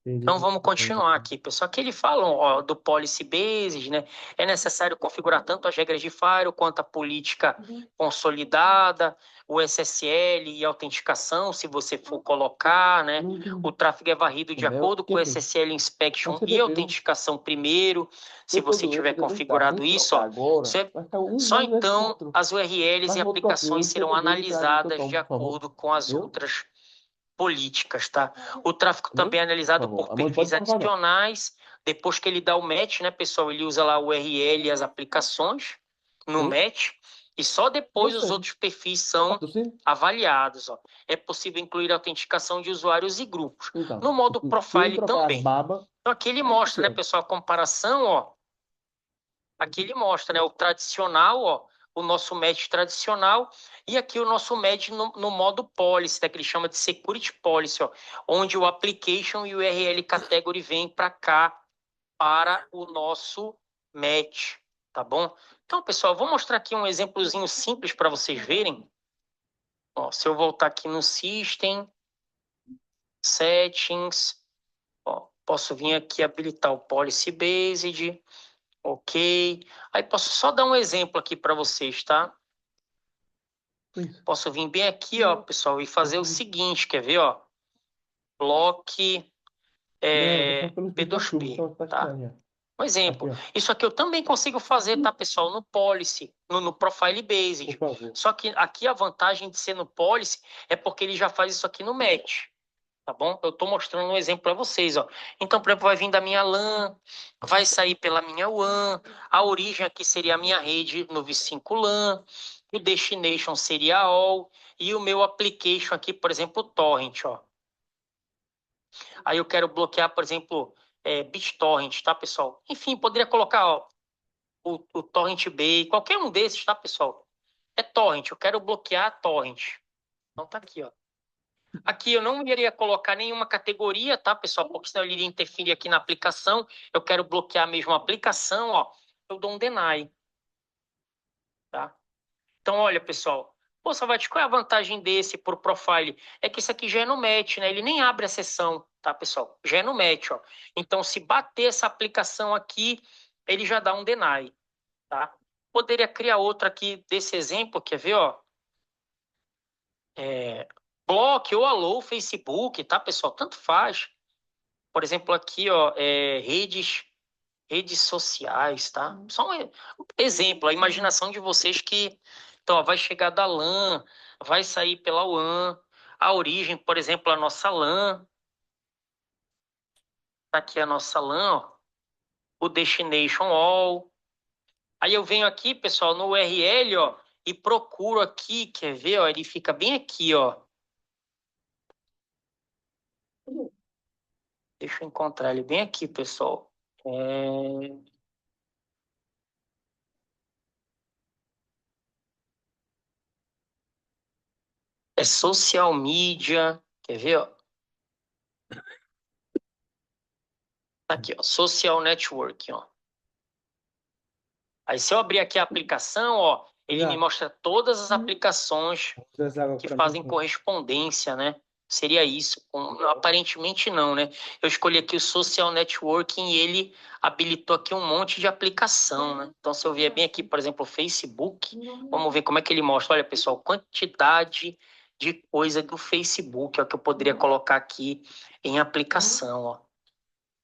Então Entendi. vamos continuar aqui, pessoal. Aqui ele fala ó, do policy basis, né? É necessário configurar tanto as regras de firewall quanto a política consolidada, o SSL e autenticação, se você for colocar, né? O tráfego é varrido de É, o acordo que com o é isso? SSL inspection Você e bebeu. autenticação primeiro, se Eu tô você doente, tiver eu devo entrar. Se a configurado gente isso, trocar ó. agora, Isso é- vai ficar um Só mais vezes então outro. as URLs Mas e no outro troquinho, aplicações você serão beber e traz o que eu analisadas de tomo, por favor. acordo com as Eu? outras políticas, tá? O tráfego Entendeu? também é Por analisado favor. por A mãe pode perfis provar. adicionais. Depois que ele dá o match, né, pessoal? Ele usa lá o URL e as aplicações no Eu? match. E só depois os Você. outros perfis Tá são patrocínio? avaliados. Ó. É possível incluir autenticação de usuários e grupos. Então, No modo se eu profile trocar as também. babas, Então aqui ele aí mostra, né, funciona. pessoal, a comparação, ó. Aqui ele mostra, né, o tradicional, ó, o nosso match tradicional e aqui o nosso match no modo policy, né, que ele chama de security policy, ó, onde o application e o URL category vem para cá para o nosso match, tá bom? Então, pessoal, eu vou mostrar aqui um exemplozinho simples para vocês verem. Ó, se eu voltar aqui no System, Settings, ó, posso vir aqui habilitar o Policy Based, ok. Aí posso só dar um exemplo aqui para vocês, tá? Isso. Posso vir bem aqui, ó, pessoal, e fazer o seguinte, quer ver, ó? Block Não, tô falando pelo espírito da chuva, P2P, então tá tá? estranho. Um Aqui, exemplo. ó. Isso aqui eu também consigo fazer, tá, pessoal? No Policy, no Profile Por Based. favor. Só que aqui a vantagem de ser no Policy é porque ele já faz isso aqui no Match, tá bom? Eu tô mostrando um exemplo para vocês, ó. Então, por exemplo, vai vir da minha LAN, vai sair pela minha WAN, a origem aqui seria a minha rede no V5 LAN, o destination seria a all, e o meu application aqui, por exemplo, o torrent, ó. Aí eu quero bloquear, por exemplo, BitTorrent, tá, pessoal? Enfim, poderia colocar ó, o Torrent Bay, qualquer um desses, tá, pessoal? É torrent, eu quero bloquear torrent. Então tá aqui, ó. Aqui eu não iria colocar nenhuma categoria, tá, pessoal? Porque senão ele iria interferir aqui na aplicação. Eu quero bloquear mesmo a aplicação, ó. Eu dou um deny, tá? Então, olha, pessoal. Pô, Salvati, qual é a vantagem desse por profile? É que isso aqui já é no match, né? Ele nem abre a sessão, tá, pessoal? Já é no match, ó. Então, se bater essa aplicação aqui, ele já dá um deny, tá? Poderia criar outra aqui desse exemplo, quer ver, ó? Bloque ou allow Facebook, tá, pessoal? Tanto faz. Por exemplo, aqui, ó, redes sociais, tá? Só um exemplo, a imaginação de vocês que então, ó, vai chegar da LAN, vai sair pela WAN, a origem, por exemplo, a nossa LAN, tá aqui a nossa LAN, ó, o destination all. Aí eu venho aqui, pessoal, no URL, ó, e procuro aqui, quer ver, ó, ele fica bem aqui, ó. Deixa eu encontrar ele bem aqui, pessoal. É social media, quer ver, ó? Tá aqui, ó, social networking, ó. Aí se eu abrir aqui a aplicação, ó, ele me Já. mostra todas as aplicações Vou trazer água que pra mim, fazem por favor. correspondência, né? Seria isso. Aparentemente não, né? Eu escolhi aqui o social networking e ele habilitou aqui um monte de aplicação, né? Então se eu vier bem aqui, por exemplo, o Facebook, vamos ver como é que ele mostra. Olha, pessoal, quantidade de coisa do Facebook, ó, que eu poderia colocar aqui em aplicação, ó.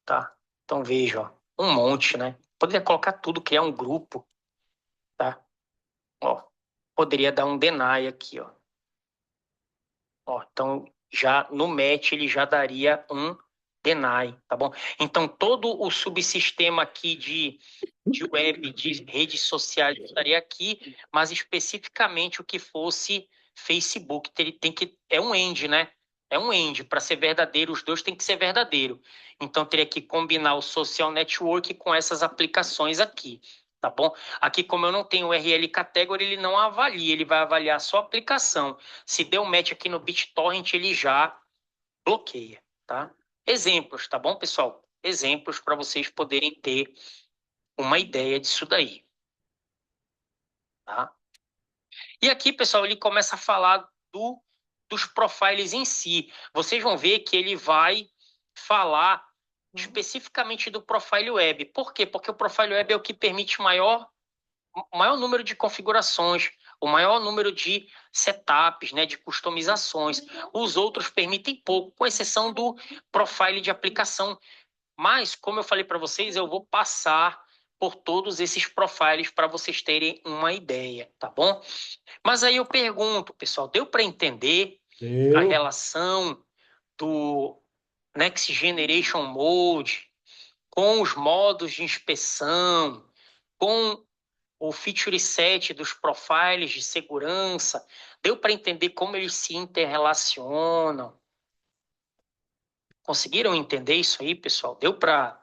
Tá? Então veja, ó, um monte, né? Poderia colocar tudo, criar um grupo, tá? Ó, poderia dar um deny aqui, ó. Ó, então já no match ele já daria um deny, tá bom? Então, todo o subsistema aqui de web, de redes sociais estaria aqui, mas especificamente o que fosse Facebook é um end, né? É um end. Para ser verdadeiro, os dois têm que ser verdadeiro. Então, teria que combinar o social network com essas aplicações aqui, tá bom? Aqui, como eu não tenho URL category, ele não avalia, ele vai avaliar só a aplicação. Se deu match aqui no BitTorrent, ele já bloqueia, tá? Exemplos, tá bom, pessoal? Exemplos para vocês poderem ter uma ideia disso daí, tá? E aqui, pessoal, ele começa a falar dos profiles em si. Vocês vão ver que ele vai falar especificamente do profile web. Por quê? Porque o profile web é o que permite o maior número de configurações, o maior número de setups, né, de customizações. Os outros permitem pouco, com exceção do profile de aplicação. Mas, como eu falei para vocês, eu vou passar por todos esses profiles para vocês terem uma ideia, tá bom? Mas aí eu pergunto, pessoal, deu para entender a relação do Next Generation Mode com os modos de inspeção, com o feature set dos profiles de segurança? Deu para entender como eles se interrelacionam? Conseguiram entender isso aí, pessoal? Deu para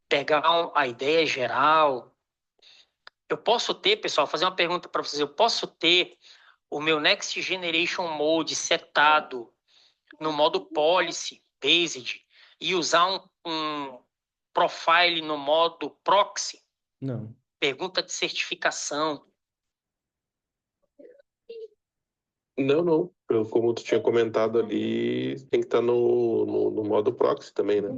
pegar a ideia geral? Eu posso ter, pessoal, fazer uma pergunta para vocês. Eu posso ter o meu Next Generation Mode setado no modo Policy Based e usar um profile no modo Proxy? Não. Pergunta de certificação. Não, não. Como tu tinha comentado ali, tem que estar no modo proxy também, né?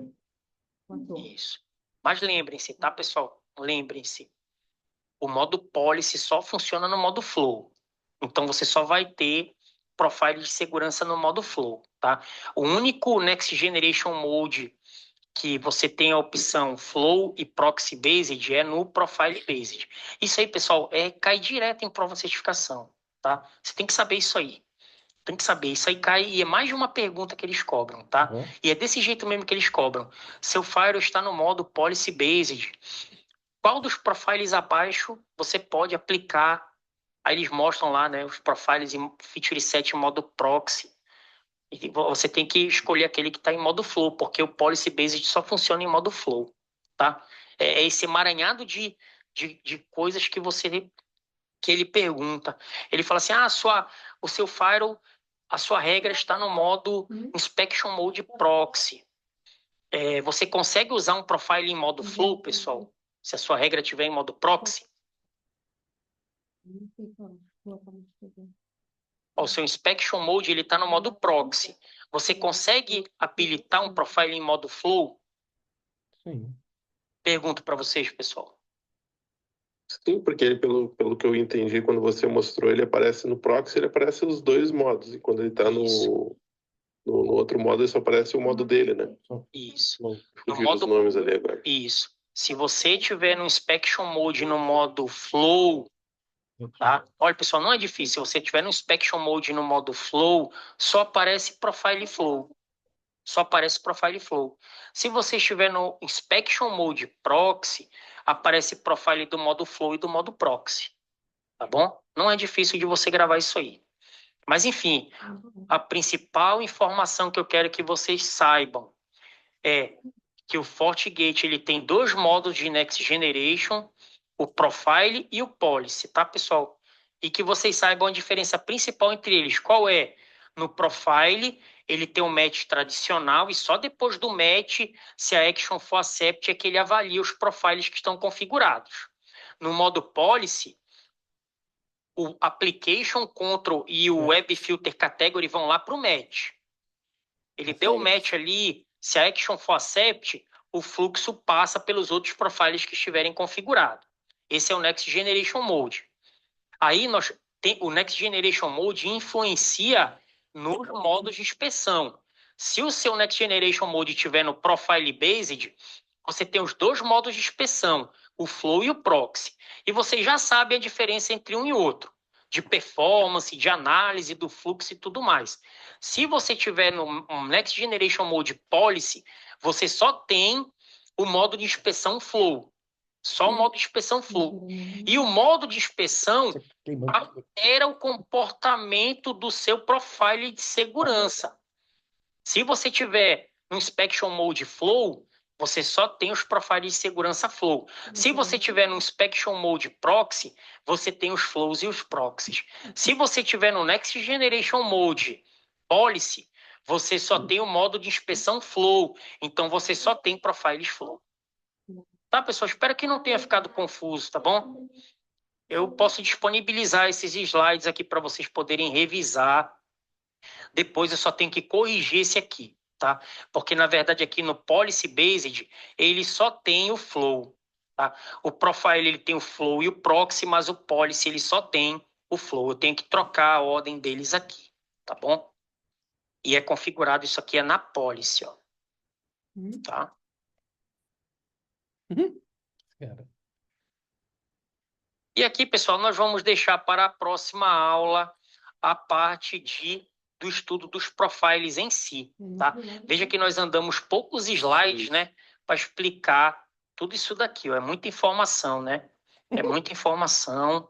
Isso. Mas lembrem-se, tá, pessoal? Lembrem-se. O modo Policy só funciona no modo Flow. Então, você só vai ter profile de segurança no modo Flow, tá? O único Next Generation Mode que você tem a opção Flow e Proxy Based é no Profile Based. Isso aí, pessoal, cai direto em prova de certificação, tá? Você tem que saber isso aí. Tem que saber. Isso aí cai e é mais de uma pergunta que eles cobram, tá? E é desse jeito mesmo que eles cobram. Seu Firewall está no modo Policy Based. Qual dos profiles abaixo você pode aplicar? Aí eles mostram lá, né, os profiles em feature set em modo proxy. E você tem que escolher aquele que está em modo flow, porque o policy based só funciona em modo flow, tá? É esse emaranhado de coisas que ele pergunta. Ele fala assim, o seu firewall, a sua regra está no modo inspection mode proxy. Você consegue usar um profile em modo flow, pessoal? Se a sua regra estiver em modo proxy? O seu inspection mode ele está no modo proxy. Você consegue habilitar um profile em modo flow? Sim. Pergunto para vocês, pessoal. Sim, porque pelo que eu entendi, quando você mostrou, ele aparece no proxy, ele aparece os dois modos. E quando ele está no outro modo, ele só aparece o modo dele, né? Isso. Fugiu os nomes ali agora. Isso. Se você tiver no inspection mode no modo flow, tá? Olha, pessoal, não é difícil. Se você tiver no inspection mode no modo flow, só aparece profile flow. Só aparece profile flow. Se você estiver no inspection mode proxy, aparece profile do modo flow e do modo proxy. Tá bom? Não é difícil de você gravar isso aí. Mas, enfim, a principal informação que eu quero que vocês saibam é que o FortiGate ele tem dois modos de Next Generation, o Profile e o Policy, tá, pessoal? E que vocês saibam a diferença principal entre eles. Qual é? No Profile, ele tem um match tradicional e só depois do match, se a action for accept, é que ele avalia os profiles que estão configurados. No modo Policy, o Application Control e o Web Filter Category vão lá para o match. Ele deu o match ali, se a action for accept, o fluxo passa pelos outros profiles que estiverem configurados. Esse é o Next Generation Mode. Aí o Next Generation Mode influencia nos modos de inspeção. Se o seu Next Generation Mode estiver no Profile Based, você tem os dois modos de inspeção, o Flow e o Proxy. E você já sabe a diferença entre um e outro, de performance, de análise do fluxo e tudo mais. Se você tiver no Next Generation Mode Policy, você só tem o modo de inspeção flow. Só o modo de inspeção flow. E o modo de inspeção altera o comportamento do seu profile de segurança. Se você tiver no Inspection Mode Flow, você só tem os profiles de segurança Flow. Se você tiver no Inspection Mode Proxy, você tem os Flows e os Proxies. Se você tiver no Next Generation Mode Policy, você só tem o modo de inspeção Flow. Então, você só tem profiles Flow. Tá, pessoal? Espero que não tenha ficado confuso, tá bom? Eu posso disponibilizar esses slides aqui para vocês poderem revisar. Depois eu só tenho que corrigir esse aqui, tá? Porque, na verdade, aqui no Policy Based, ele só tem o Flow, tá? O Profile, ele tem o Flow e o Proxy, mas o Policy, ele só tem o Flow. Eu tenho que trocar a ordem deles aqui, tá bom? E é configurado, isso aqui é na Policy, ó. Tá? E aqui, pessoal, nós vamos deixar para a próxima aula a parte do estudo dos profiles em si, tá? Veja que nós andamos poucos slides, né, para explicar tudo isso daqui, ó. É muita informação, né? É muita informação.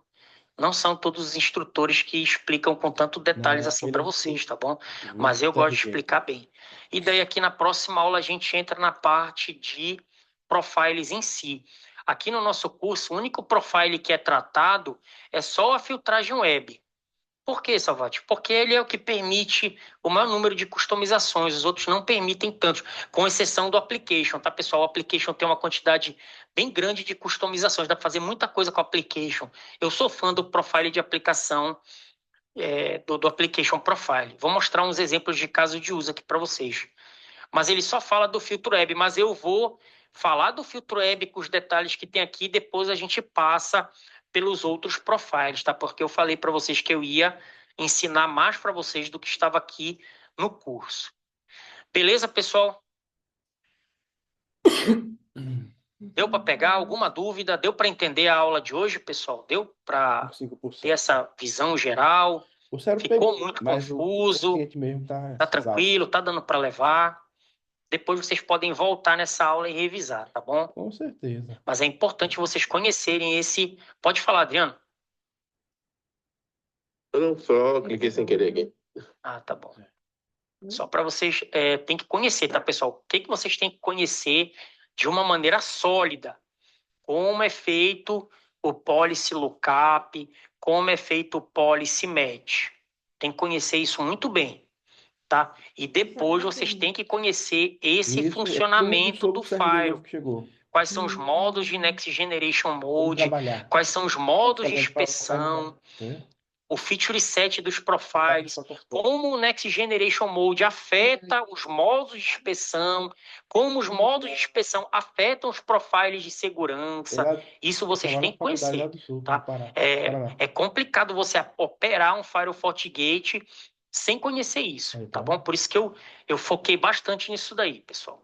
Não são todos os instrutores que explicam com tanto detalhes assim para vocês, tá bom? Mas eu gosto de explicar bem. E daí aqui na próxima aula a gente entra na parte de profiles em si. Aqui no nosso curso, o único profile que é tratado é só a filtragem web. Por que, Salvati? Porque ele é o que permite o maior número de customizações, os outros não permitem tanto, com exceção do application, tá, pessoal? O application tem uma quantidade bem grande de customizações, dá para fazer muita coisa com o application. Eu sou fã do profile de aplicação, do application profile. Vou mostrar uns exemplos de caso de uso aqui para vocês. Mas ele só fala do filtro web, mas eu vou falar do filtro web com os detalhes que tem aqui, depois a gente passa pelos outros profiles, tá? Porque eu falei para vocês que eu ia ensinar mais para vocês do que estava aqui no curso. Beleza, pessoal? Deu para pegar alguma dúvida? Deu para entender a aula de hoje, pessoal? Deu para ter essa visão geral? Ficou muito confuso? Tá tranquilo? Tá dando para levar? Depois vocês podem voltar nessa aula e revisar, tá bom? Com certeza. Mas é importante vocês conhecerem esse... Pode falar, Adriano. Eu não só cliquei sem querer aqui. Ah, tá bom. Só para vocês... tem que conhecer, tá, pessoal? O que vocês têm que conhecer de uma maneira sólida? Como é feito o Policy Lookup, como é feito o Policy Match. Tem que conhecer isso muito bem, tá? E depois vocês têm que conhecer esse funcionamento do Firewall. Quais são os modos de Next Generation Mode, quais são os modos de inspeção, o feature set dos profiles, como o Next Generation Mode afeta os modos de inspeção, como os modos de inspeção afetam os profiles de segurança. Isso vocês têm que conhecer, tá? É complicado você operar um Firewall FortiGate sem conhecer isso, tá bom? Por isso que eu foquei bastante nisso daí, pessoal.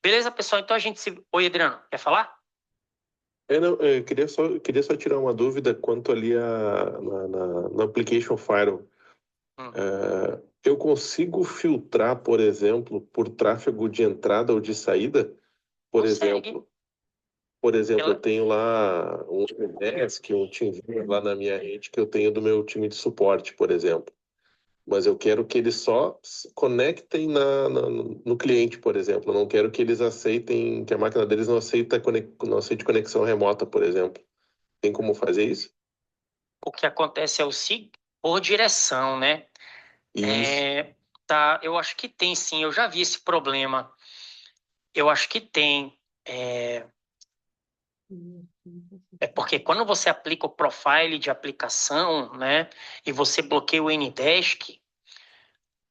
Beleza, pessoal? Então a gente se... Oi, Adriano, quer falar? Eu queria só tirar uma dúvida quanto ali no Application Firewall. Eu consigo filtrar, por exemplo, por tráfego de entrada ou de saída? Por exemplo, eu tenho lá um Desk, um TeamViewer lá na minha rede que eu tenho do meu time de suporte, por exemplo. Mas eu quero que eles só se conectem no cliente, por exemplo. Eu não quero que eles aceitem, que a máquina deles não aceite conexão remota, por exemplo. Tem como fazer isso? O que acontece é o seguinte, por direção, né? Isso. Tá, eu acho que tem sim, eu já vi esse problema. Eu acho que tem. É porque quando você aplica o profile de aplicação, né, e você bloqueia o Ndesk,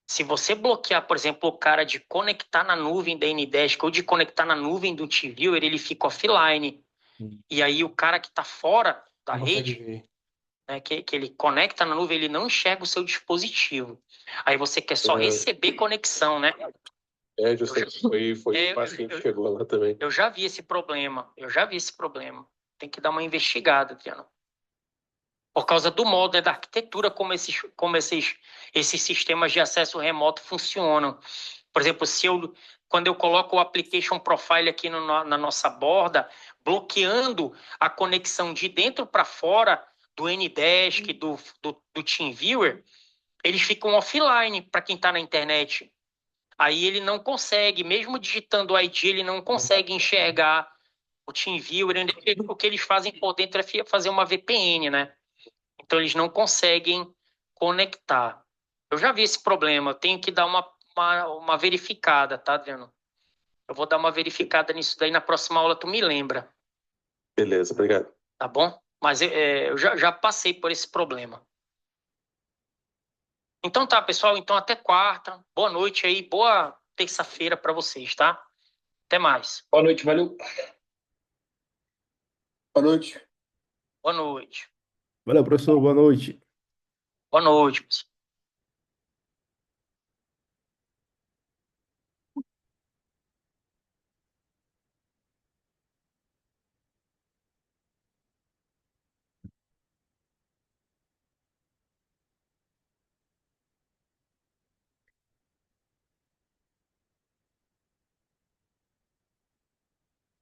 se você bloquear, por exemplo, o cara de conectar na nuvem da Ndesk ou de conectar na nuvem do TeamViewer, ele fica offline. E aí o cara que está fora da rede, né, que ele conecta na nuvem, ele não enxerga o seu dispositivo. Aí você quer só receber conexão, né? Justamente foi o passo que a gente chegou lá também. Eu já vi esse problema. Tem que dar uma investigada, Adriano. Por causa do modo, né, da arquitetura, como esses sistemas de acesso remoto funcionam. Por exemplo, se eu quando eu coloco o Application Profile aqui na nossa borda, bloqueando a conexão de dentro para fora do Ndesk, do TeamViewer, eles ficam offline para quem está na internet. Aí ele não consegue, mesmo digitando o ID, ele não consegue enxergar o TeamViewer. O que eles fazem por dentro é fazer uma VPN, né? Então eles não conseguem conectar. Eu já vi esse problema, eu tenho que dar uma verificada, tá, Adriano? Eu vou dar uma verificada nisso daí na próxima aula, tu me lembra, Beleza, obrigado. tá bom? Mas eu já passei por esse problema. Então tá, pessoal, então até quarta. Boa noite aí, boa terça-feira para vocês, tá? Até mais. Boa noite, valeu. Boa noite. Boa noite. Valeu, professor. Boa noite. Boa noite, pessoal.